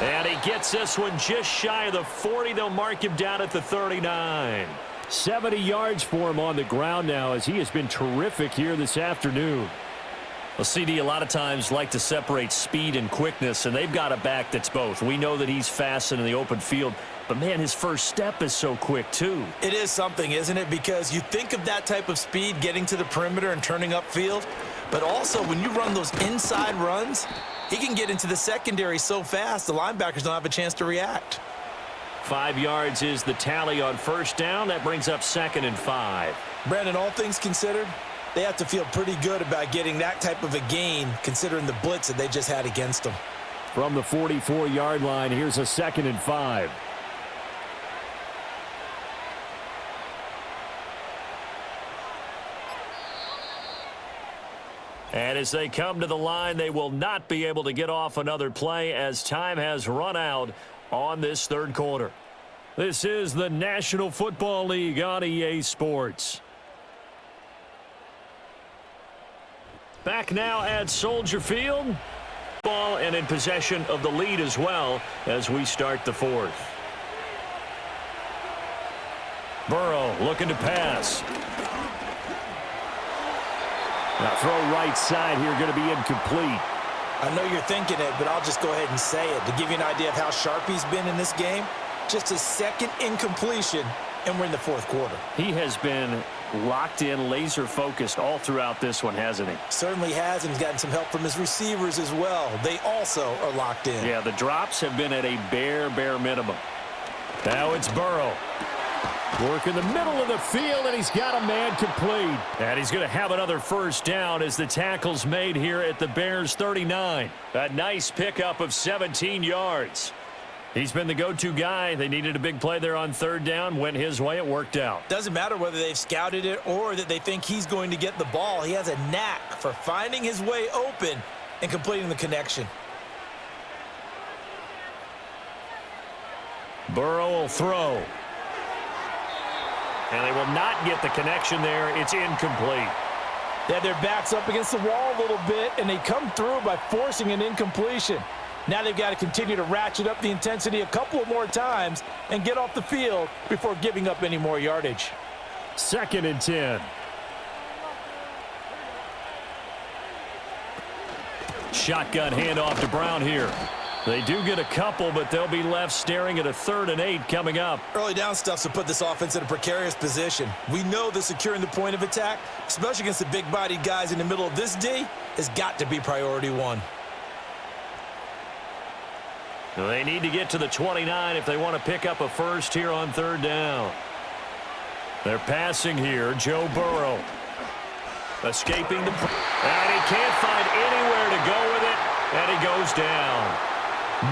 And he gets this one just shy of the 40. They'll mark him down at the 39. 70 yards for him on the ground now, as he has been terrific here this afternoon. Well, CD, a lot of times like to separate speed and quickness, and they've got a back that's both. We know that he's fast in the open field, but, man, his first step is so quick, too. It is something, isn't it? Because you think of that type of speed getting to the perimeter and turning upfield, but also when you run those inside runs, he can get into the secondary so fast the linebackers don't have a chance to react. 5 yards is the tally on first down. That brings up 2nd and 5. Brandon, all things considered, they have to feel pretty good about getting that type of a gain considering the blitz that they just had against them. From the 44-yard line, here's a 2nd and 5. And as they come to the line, they will not be able to get off another play as time has run out on this third quarter. This is the National Football League on EA Sports. Back now at Soldier Field. Ball and in possession of the lead as well as we start the fourth. Burrow looking to pass. Now throw right side here, going to be incomplete. I know you're thinking it, but I'll just go ahead and say it. To give you an idea of how sharp he's been in this game, just his second incompletion, and we're in the fourth quarter. He has been locked in, laser-focused all throughout this one, hasn't he? Certainly has, and he's gotten some help from his receivers as well. They also are locked in. Yeah, the drops have been at a bare minimum. Now it's Burrow. Work in the middle of the field, and he's got a man complete. And he's going to have another first down as the tackle's made here at the Bears' 39. A nice pickup of 17 yards. He's been the go-to guy. They needed a big play there on third down. Went his way. It worked out. Doesn't matter whether they've scouted it or that they think he's going to get the ball. He has a knack for finding his way open and completing the connection. Burrow will throw. And they will not get the connection there. It's incomplete. They had their backs up against the wall a little bit, and they come through by forcing an incompletion. Now they've got to continue to ratchet up the intensity a couple of more times and get off the field before giving up any more yardage. 2nd and 10. Shotgun handoff to Brown here. They do get a couple, but they'll be left staring at a 3rd and 8 coming up. Early down stuff to put this offense in a precarious position. We know that securing the point of attack, especially against the big-bodied guys in the middle of this D, has got to be priority one. They need to get to the 29 if they want to pick up a first here on third down. They're passing here. Joe Burrow escaping the... And he can't find anywhere to go with it, and he goes down.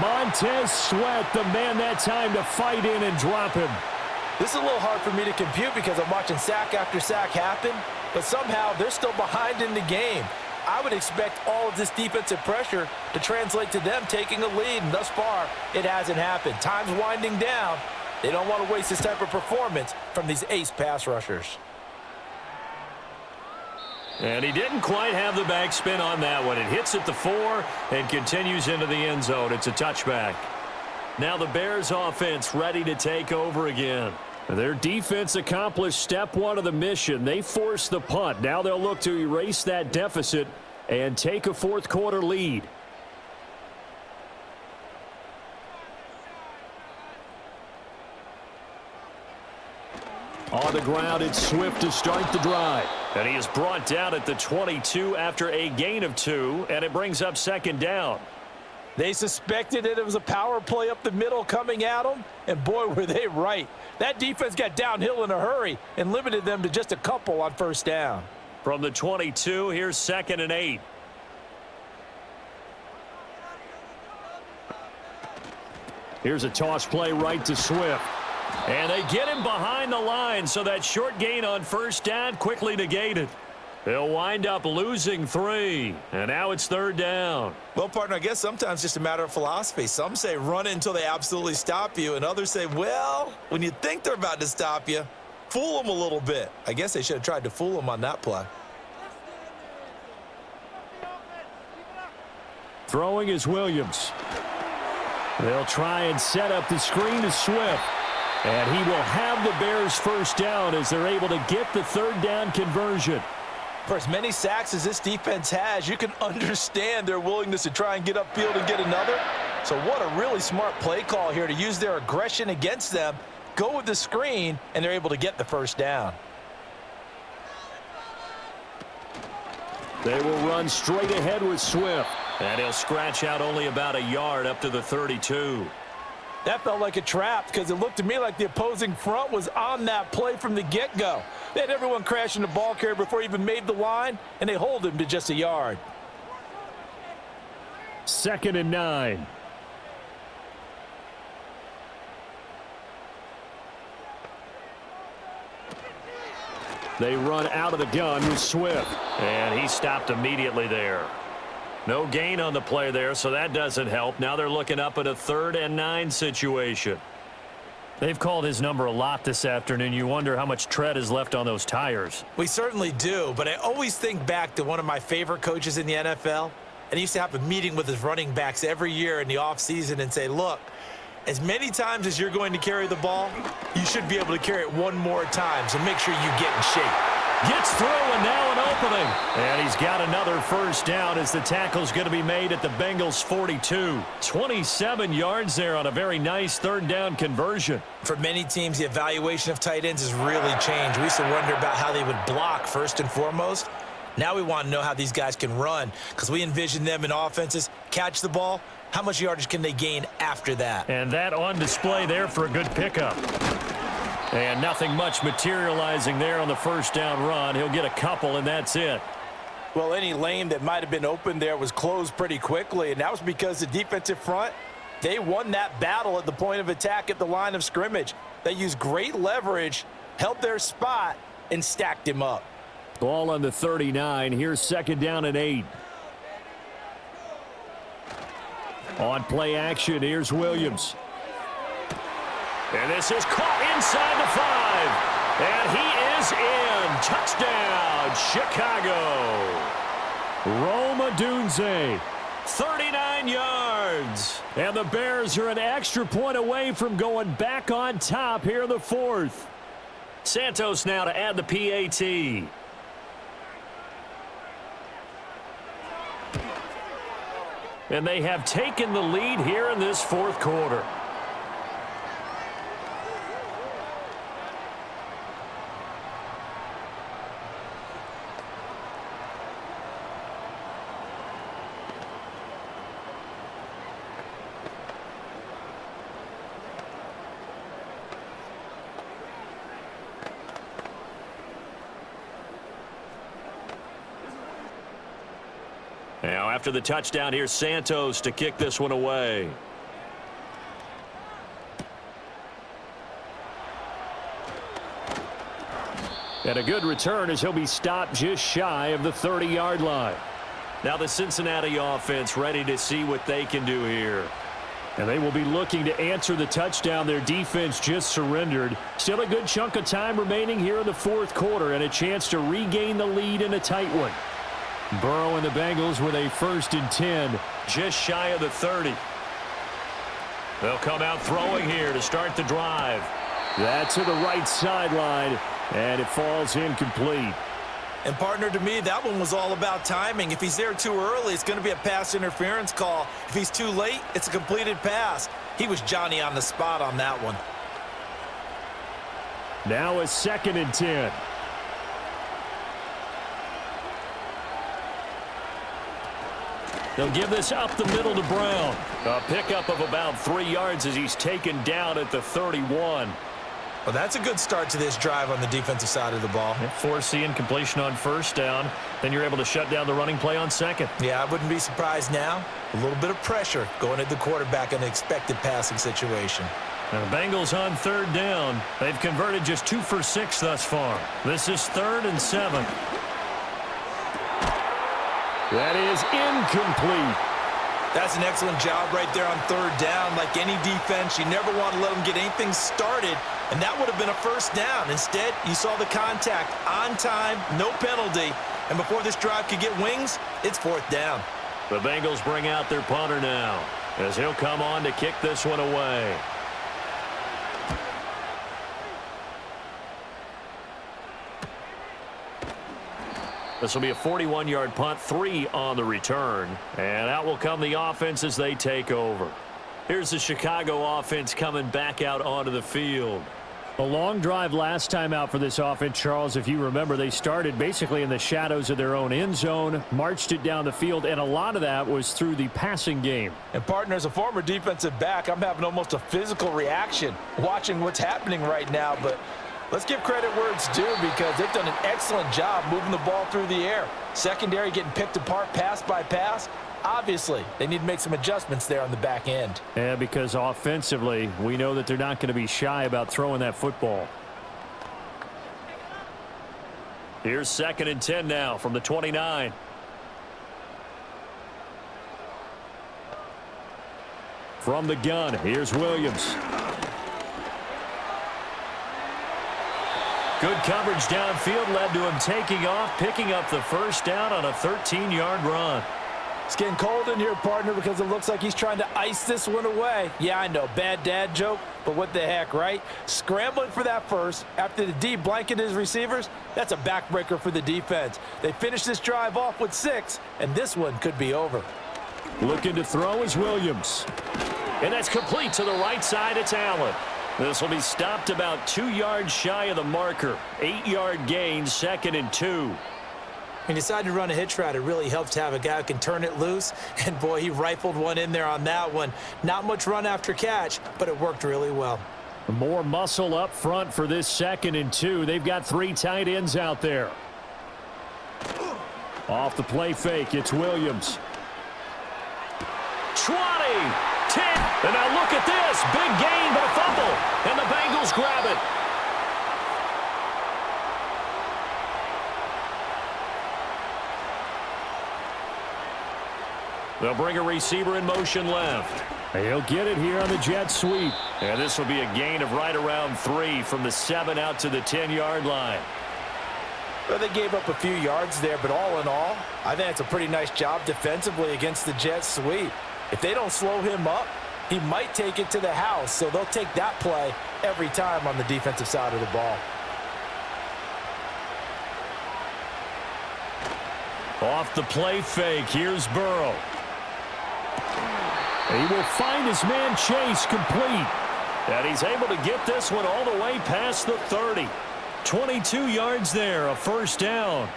Montez Sweat, the man that time to fight in and drop him. This is a little hard for me to compute because I'm watching sack after sack happen, but somehow they're still behind in the game. I would expect all of this defensive pressure to translate to them taking a lead, and thus far, it hasn't happened. Time's winding down, They don't want to waste this type of performance from these ace pass rushers. And he didn't quite have the backspin on that one. It hits at the 4 and continues into the end zone. It's a touchback. Now the Bears offense ready to take over again. Their defense accomplished step 1 of the mission. They forced the punt. Now they'll look to erase that deficit and take a fourth quarter lead. On the ground, it's Swift to start the drive. And he is brought down at the 22 after a gain of 2, and it brings up second down. They suspected that it was a power play up the middle coming at them, and boy, were they right. That defense got downhill in a hurry and limited them to just a couple on first down. From the 22, here's 2nd and 8. Here's a toss play right to Swift. And they get him behind the line, so that short gain on first down quickly negated. They'll wind up losing 3, and now it's 3rd down. Well, partner, I guess sometimes just a matter of philosophy. Some say run it until they absolutely stop you, and others say, well, when you think they're about to stop you, fool them a little bit. I guess they should have tried to fool them on that play. Throwing is Williams. They'll try and set up the screen to Swift. And he will have the Bears first down as they're able to get the 3rd down conversion. For as many sacks as this defense has, you can understand their willingness to try and get upfield and get another. So what a really smart play call here to use their aggression against them, go with the screen, and they're able to get the first down. They will run straight ahead with Swift. And he'll scratch out only about a yard up to the 32. That felt like a trap because it looked to me like the opposing front was on that play from the get-go. They had everyone crashing the ball carrier before he even made the line, and they hold him to just a yard. 2nd and 9. They run out of the gun with Swift. And he stopped immediately there. No gain on the play there, so that doesn't help. Now they're looking up at a 3rd and 9 situation. They've called his number a lot this afternoon. You wonder how much tread is left on those tires. We certainly do, but I always think back to one of my favorite coaches in the NFL. And he used to have a meeting with his running backs every year in the offseason and say, look, as many times as you're going to carry the ball, you should be able to carry it one more time, so make sure you get in shape. Gets through, and now an opening. And he's got another first down as the tackle's going to be made at the Bengals 42. 27 yards there on a very nice 3rd down conversion. For many teams, the evaluation of tight ends has really changed. We used to wonder about how they would block first and foremost. Now we want to know how these guys can run because we envision them in offenses, catch the ball. How much yardage can they gain after that? And that on display there for a good pickup. And nothing much materializing there on the first down run. He'll get a couple, and that's it. Well, any lane that might have been open there was closed pretty quickly, and that was because the defensive front, they won that battle at the point of attack at the line of scrimmage. They used great leverage, held their spot, and stacked him up. Ball on the 39. Here's 2nd down and 8. On play action, here's Williams. And this is caught inside the 5. And he is in. Touchdown, Chicago. Rome Odunze, 39 yards. And the Bears are an extra point away from going back on top here in the 4th. Santos now to add the PAT. And they have taken the lead here in this 4th quarter. Now, after the touchdown, here's Santos to kick this one away. And a good return as he'll be stopped just shy of the 30-yard line. Now the Cincinnati offense ready to see what they can do here. And they will be looking to answer the touchdown their defense just surrendered. Still a good chunk of time remaining here in the fourth quarter and a chance to regain the lead in a tight one. Burrow and the Bengals with a 1st and 10. Just shy of the 30. They'll come out throwing here to start the drive. That's to the right sideline, and it falls incomplete. And partner, to me, that one was all about timing. If he's there too early, it's going to be a pass interference call. If he's too late, it's a completed pass. He was Johnny on the spot on that one. Now a 2nd and 10. They'll give this up the middle to Brown. A pickup of about 3 yards as he's taken down at the 31. Well, that's a good start to this drive on the defensive side of the ball. Force the incompletion on 1st down. Then you're able to shut down the running play on 2nd. Yeah, I wouldn't be surprised now. A little bit of pressure going at the quarterback in an expected passing situation. And the Bengals on 3rd down. They've converted just 2 for 6 thus far. This is 3rd and 7. That is incomplete. That's an excellent job right there on 3rd down. Like any defense, you never want to let them get anything started, and that would have been a 1st down. Instead, you saw the contact on time, no penalty, and before this drive could get wings, it's 4th down. The Bengals bring out their punter now as he'll come on to kick this one away. This will be a 41-yard punt, 3 on the return. And out will come the offense as they take over. Here's the Chicago offense coming back out onto the field. A long drive last time out for this offense, Charles. If you remember, they started basically in the shadows of their own end zone, marched it down the field, and a lot of that was through the passing game. And partner, as a former defensive back, I'm having almost a physical reaction watching what's happening right now. But let's give credit where it's due because they've done an excellent job moving the ball through the air. Secondary getting picked apart pass by pass. Obviously, they need to make some adjustments there on the back end. Yeah, because offensively, we know that they're not going to be shy about throwing that football. Here's 2nd and 10 now from the 29. From the gun, here's Williams. Good coverage downfield led to him taking off, picking up the 1st down on a 13-yard run. It's getting cold in here, partner, because it looks like he's trying to ice this one away. Yeah, I know, bad dad joke, but what the heck, right? Scrambling for that first after the D blanketed his receivers, that's a backbreaker for the defense. They finished this drive off with 6, and this one could be over. Looking to throw is Williams. And that's complete to the right side. It's Allen. This will be stopped about 2 yards shy of the marker. 8-yard gain, 2nd and 2. When you decide to run a hitch route, it really helps to have a guy who can turn it loose. And, boy, he rifled one in there on that one. Not much run after catch, but it worked really well. More muscle up front for this 2nd and 2. They've got 3 tight ends out there. Off the play fake, it's Williams. 20, 10, and now look at this. Big gain, but a fumble. And the Bengals grab it. They'll bring a receiver in motion left. He'll get it here on the jet sweep. And this will be a gain of right around 3 from the 7 out to the 10-yard line. Well, they gave up a few yards there, but all in all, I think it's a pretty nice job defensively against the jet sweep. If they don't slow him up, he might take it to the house, so they'll take that play every time on the defensive side of the ball. Off the play fake, here's Burrow. He will find his man Chase complete. And he's able to get this one all the way past the 30. 22 yards there, a 1st down.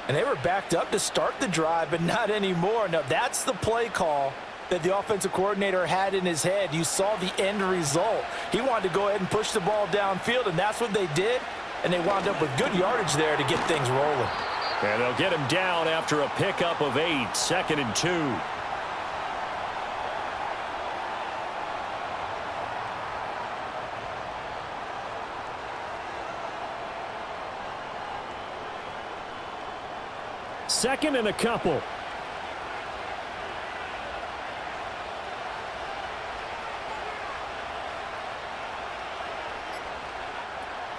And they were backed up to start the drive, but not anymore. Now, that's the play call that the offensive coordinator had in his head. You saw the end result. He wanted to go ahead and push the ball downfield, and that's what they did. And they wound up with good yardage there to get things rolling. And they'll get him down after a pickup of 8, 2nd and 2. Second and a couple.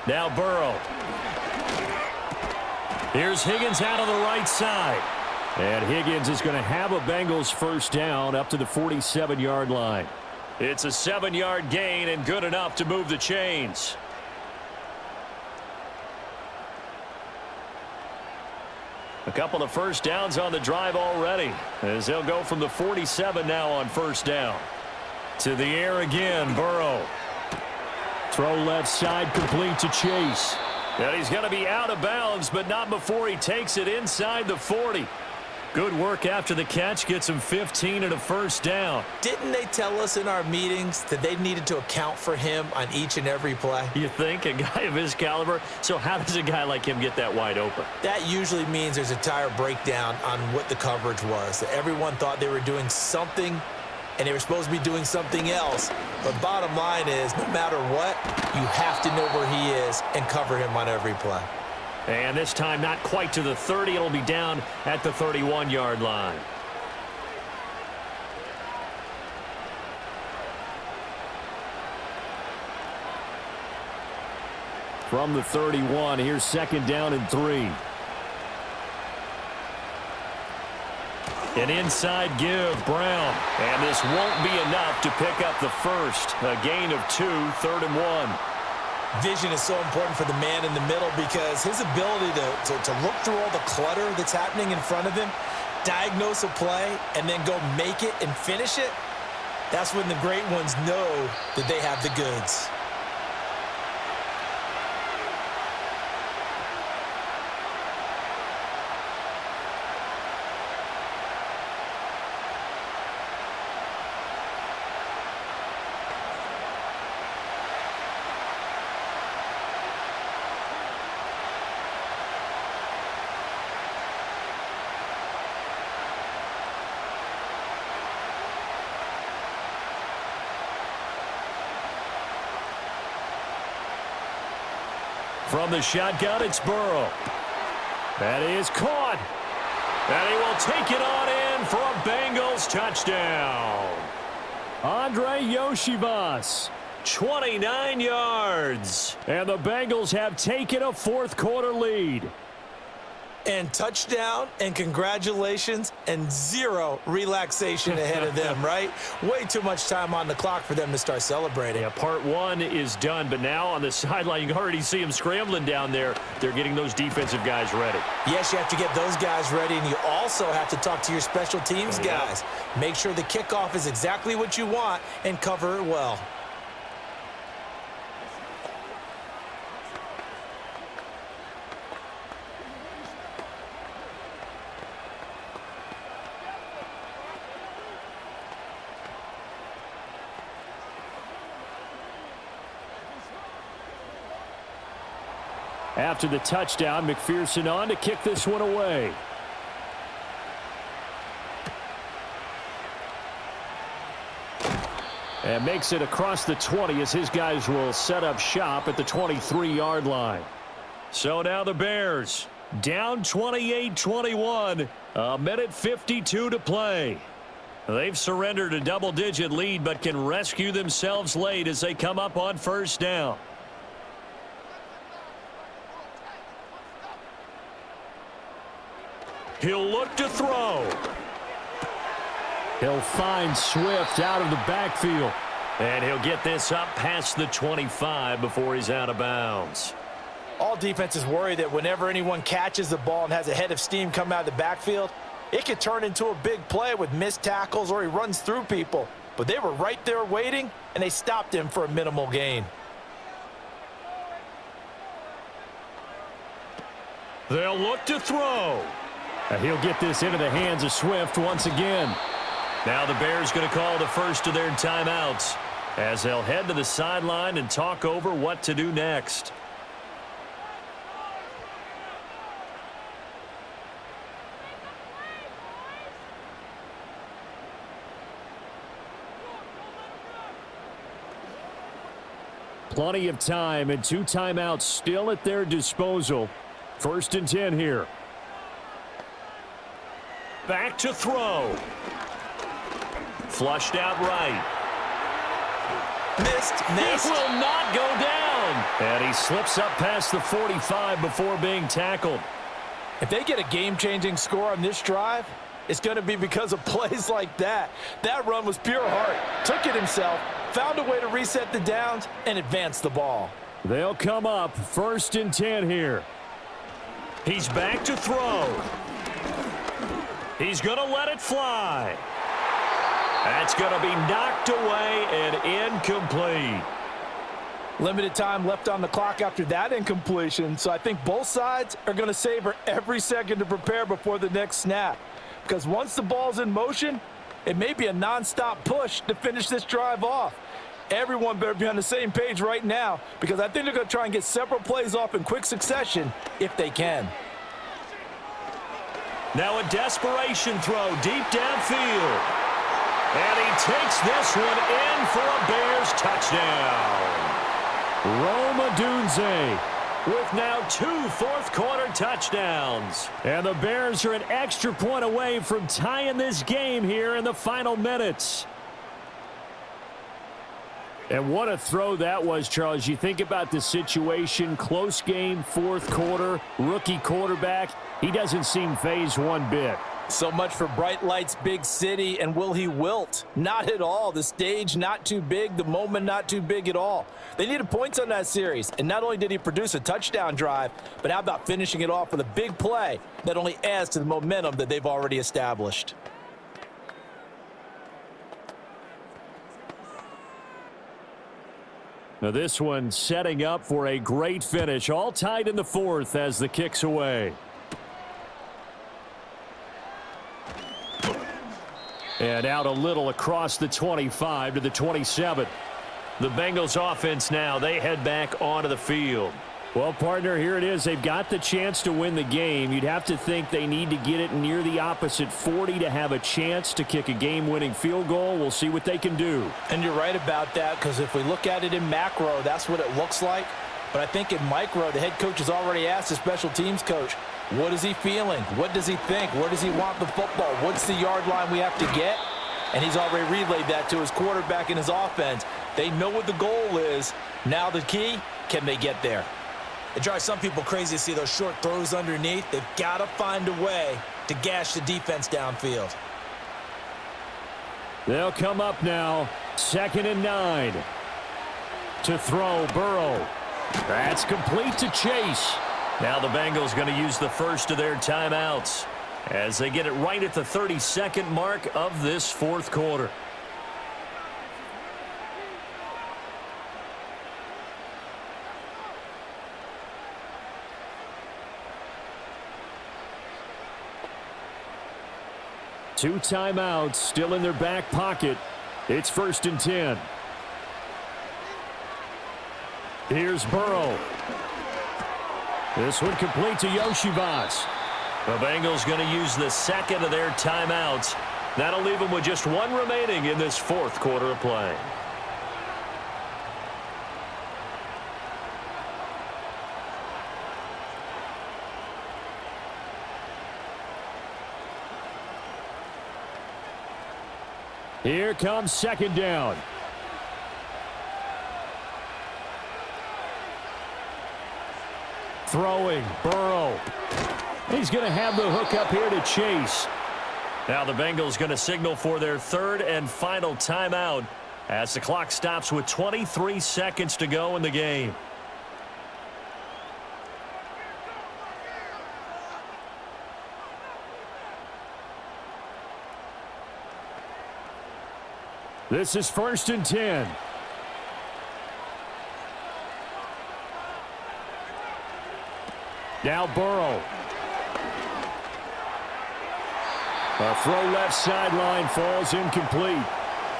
Now Burrow. Here's Higgins out on the right side. And Higgins is going to have a Bengals first down up to the 47-yard line. It's a 7-yard gain and good enough to move the chains. A couple of first downs on the drive already, as they'll go from the 47 now on first down. To the air again, Burrow. Throw left side, complete to Chase. And he's going to be out of bounds, but not before he takes it inside the 40. Good work after the catch, gets him 15 and a first down. Didn't they tell us in our meetings that they needed to account for him on each and every play? You think? A guy of his caliber? So how does a guy like him get that wide open? That usually means there's a tire breakdown on what the coverage was. That everyone thought they were doing something, and they were supposed to be doing something else. But bottom line is, no matter what, you have to know where he is and cover him on every play. And this time not quite to the 30. It'll be down at the 31-yard line. From the 31, here's second down and 3. An inside give, Brown. And this won't be enough to pick up the first. A gain of 2, 3rd and 1. Vision is so important for the man in the middle because his ability to look through all the clutter that's happening in front of him, diagnose a play, and then go make it and finish it, that's when the great ones know that they have the goods. From the shotgun, it's Burrow. That is caught. And he will take it on in for a Bengals touchdown. Andre Yoshivas, 29 yards. And the Bengals have taken a fourth-quarter lead. And touchdown, and congratulations, and zero relaxation ahead of them, right? Way too much time on the clock for them to start celebrating. Yeah, part one is done, but now on the sideline, you can already see them scrambling down there. They're getting those defensive guys ready. Yes, you have to get those guys ready, and you also have to talk to your special teams guys. Make sure the kickoff is exactly what you want and cover it well. After the touchdown, McPherson on to kick this one away. And makes it across the 20 as his guys will set up shop at the 23-yard line. So now the Bears down 28-21, a minute 52 to play. They've surrendered a double-digit lead but can rescue themselves late as they come up on first down. He'll look to throw. He'll find Swift out of the backfield. And he'll get this up past the 25 before he's out of bounds. All defenses worry that whenever anyone catches the ball and has a head of steam come out of the backfield, it could turn into a big play with missed tackles or he runs through people. But they were right there waiting, and they stopped him for a minimal gain. They'll look to throw. He'll get this into the hands of Swift once again. Now the Bears going to call the first of their timeouts as they'll head to the sideline and talk over what to do next. Plenty of time and 2 timeouts still at their disposal. 1st and 10 here. Back to throw. Flushed out right. Missed. He will not go down. And he slips up past the 45 before being tackled. If they get a game-changing score on this drive, it's going to be because of plays like that. That run was pure heart. Took it himself, found a way to reset the downs, and advance the ball. They'll come up 1st and 10 here. He's back to throw. He's going to let it fly. That's going to be knocked away and incomplete. Limited time left on the clock after that incompletion, so I think both sides are going to savor every second to prepare before the next snap. Because once the ball's in motion, it may be a nonstop push to finish this drive off. Everyone better be on the same page right now, because I think they're going to try and get several plays off in quick succession if they can. Now a desperation throw deep downfield. And he takes this one in for a Bears touchdown. Rome Odunze with now 2 fourth-quarter touchdowns. And the Bears are an extra point away from tying this game here in the final minutes. And what a throw that was, Charles. You think about the situation, close game, 4th quarter, rookie quarterback. He doesn't seem fazed one bit. So much for bright lights, big city, and will he wilt? Not at all. The stage not too big, the moment not too big at all. They needed points on that series, and not only did he produce a touchdown drive, but how about finishing it off with a big play that only adds to the momentum that they've already established. Now this one setting up for a great finish, all tied in the 4th as the kick's away. And out a little across the 25 to the 27. The Bengals offense now, they head back onto the field. Well, partner, here it is. They've got the chance to win the game. You'd have to think they need to get it near the opposite 40 to have a chance to kick a game-winning field goal. We'll see what they can do. And you're right about that, because if we look at it in macro, that's what it looks like. But I think in micro, the head coach has already asked the special teams coach, what is he feeling? What does he think? Where does he want the football? What's the yard line we have to get? And he's already relayed that to his quarterback and his offense. They know what the goal is. Now the key, can they get there? It drives some people crazy to see those short throws underneath. They've got to find a way to gash the defense downfield. They'll come up now, 2nd and 9. To throw, Burrow. That's complete to Chase. Now the Bengals going to use the first of their timeouts as they get it right at the 32nd mark of this 4th quarter. Two timeouts still in their back pocket. It's 1st and 10. Here's Burrow. This one complete to Yoshibas. The Bengals going to use the 2nd of their timeouts. That'll leave them with just 1 remaining in this 4th quarter of play. Here comes 2nd down. Throwing, Burrow. He's going to have the hook up here to Chase. Now the Bengals going to signal for their 3rd and final timeout as the clock stops with 23 seconds to go in the game. This is 1st and 10. Now Burrow. A throw left sideline falls incomplete.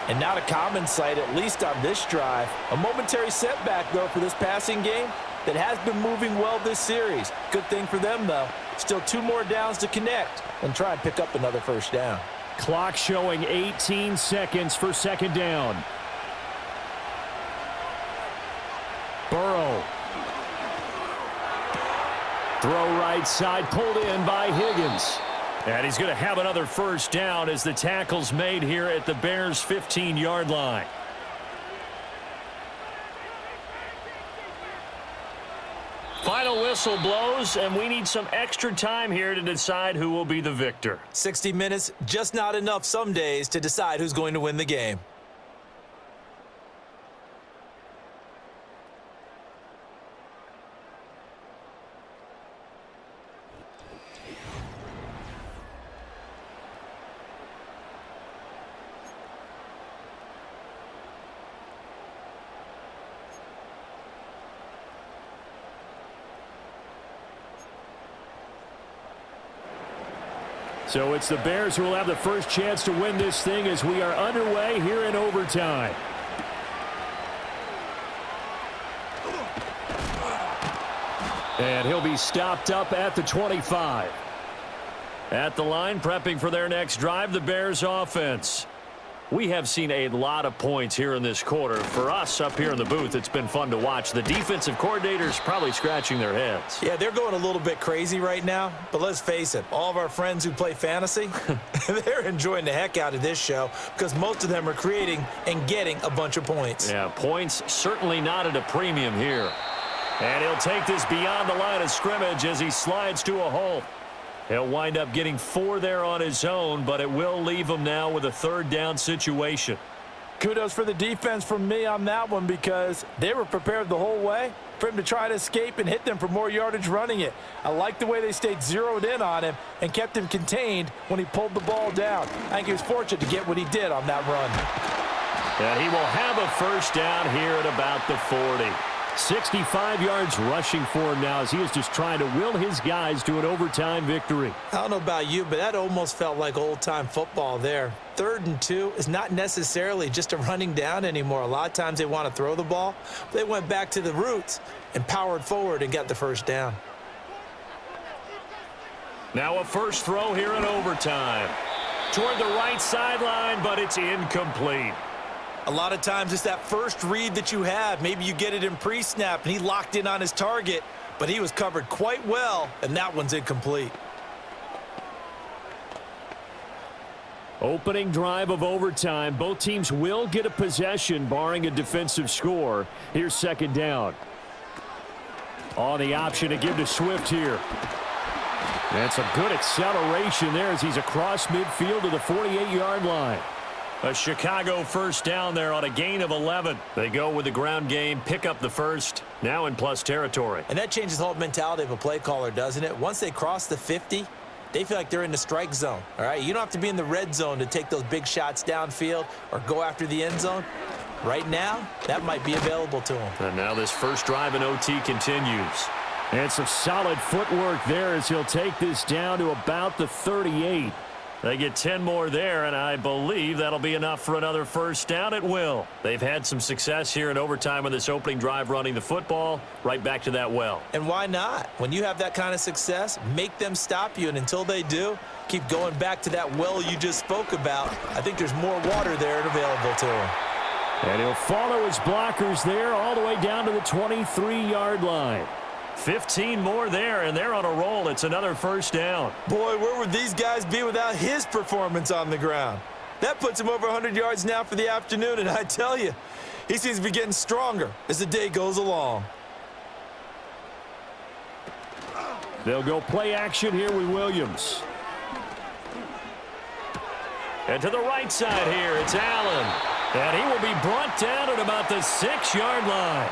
And not a common sight, at least on this drive. A momentary setback, though, for this passing game that has been moving well this series. Good thing for them, though. Still 2 more downs to connect and try and pick up another 1st down. Clock showing 18 seconds for 2nd down. Burrow. Throw right side, pulled in by Higgins. And he's going to have another 1st down as the tackle's made here at the Bears' 15-yard line. whistle blows, and we need some extra time here to decide who will be the victor. 60 minutes, just not enough some days to decide who's going to win the game. So it's the Bears who will have the first chance to win this thing as we are underway here in overtime. And he'll be stopped up at the 25. At the line, prepping for their next drive, the Bears offense. We have seen a lot of points here in this quarter. For us up here in the booth, it's been fun to watch. The defensive coordinators probably scratching their heads. Yeah, they're going a little bit crazy right now, but let's face it, all of our friends who play fantasy, they're enjoying the heck out of this show because most of them are creating and getting a bunch of points. Yeah, points certainly not at a premium here. And he'll take this beyond the line of scrimmage as he slides to a hole. He'll wind up getting 4 there on his own, but it will leave him now with a third down situation. Kudos for the defense from me on that one because they were prepared the whole way for him to try to escape and hit them for more yardage running it. I like the way they stayed zeroed in on him and kept him contained when he pulled the ball down. I think he was fortunate to get what he did on that run. And he will have a first down here at about the 40. 65 yards rushing for him now as he is just trying to will his guys to an overtime victory. I don't know about you, but that almost felt like old-time football there. 3rd and 2 is not necessarily just a running down anymore. A lot of times they want to throw the ball. They went back to the roots and powered forward and got the first down. Now a first throw here in overtime. Toward the right sideline, but it's incomplete. A lot of times it's that first read that you have. Maybe you get it in pre-snap and he locked in on his target, but he was covered quite well, and that one's incomplete. Opening drive of overtime. Both teams will get a possession, barring a defensive score. Here's second down. On the option to give to Swift here. That's a good acceleration there as he's across midfield to the 48-yard line. A Chicago first down there on a gain of 11. They go with the ground game, pick up the first, now in plus territory. And that changes the whole mentality of a play caller, doesn't it? Once they cross the 50, they feel like they're in the strike zone, all right? You don't have to be in the red zone to take those big shots downfield or go after the end zone. Right now, that might be available to them. And now this first drive in OT continues. And some solid footwork there as he'll take this down to about the 38. They get 10 more there, and I believe that'll be enough for another first down. It will. They've had some success here in overtime on this opening drive running the football right back to that well. And why not? When you have that kind of success, make them stop you, and until they do, keep going back to that well you just spoke about. I think there's more water there and available to him. And he'll follow his blockers there all the way down to the 23-yard line. 15 more there, and they're on a roll. It's another first down. Boy, where would these guys be without his performance on the ground? That puts him over 100 yards now for the afternoon, and I tell you, he seems to be getting stronger as the day goes along. They'll go play action here with Williams. And to the right side here, it's Allen. And he will be brought down at about the 6-yard line.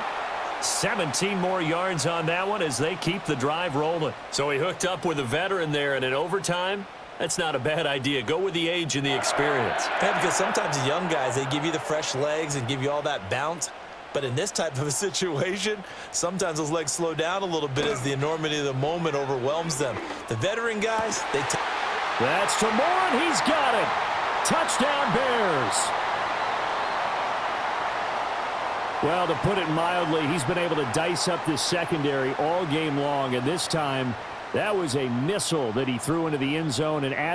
17 more yards on that one as they keep the drive rolling. So he hooked up with a veteran there, and in overtime, that's not a bad idea. Go with the age and the experience. Yeah, because sometimes the young guys, they give you the fresh legs and give you all that bounce. But in this type of a situation, sometimes those legs slow down a little bit as the enormity of the moment overwhelms them. The veteran guys, that's to Moore, and he's got it. Touchdown, Bears. Well, to put it mildly, he's been able to dice up this secondary all game long, and this time that was a missile that he threw into the end zone and added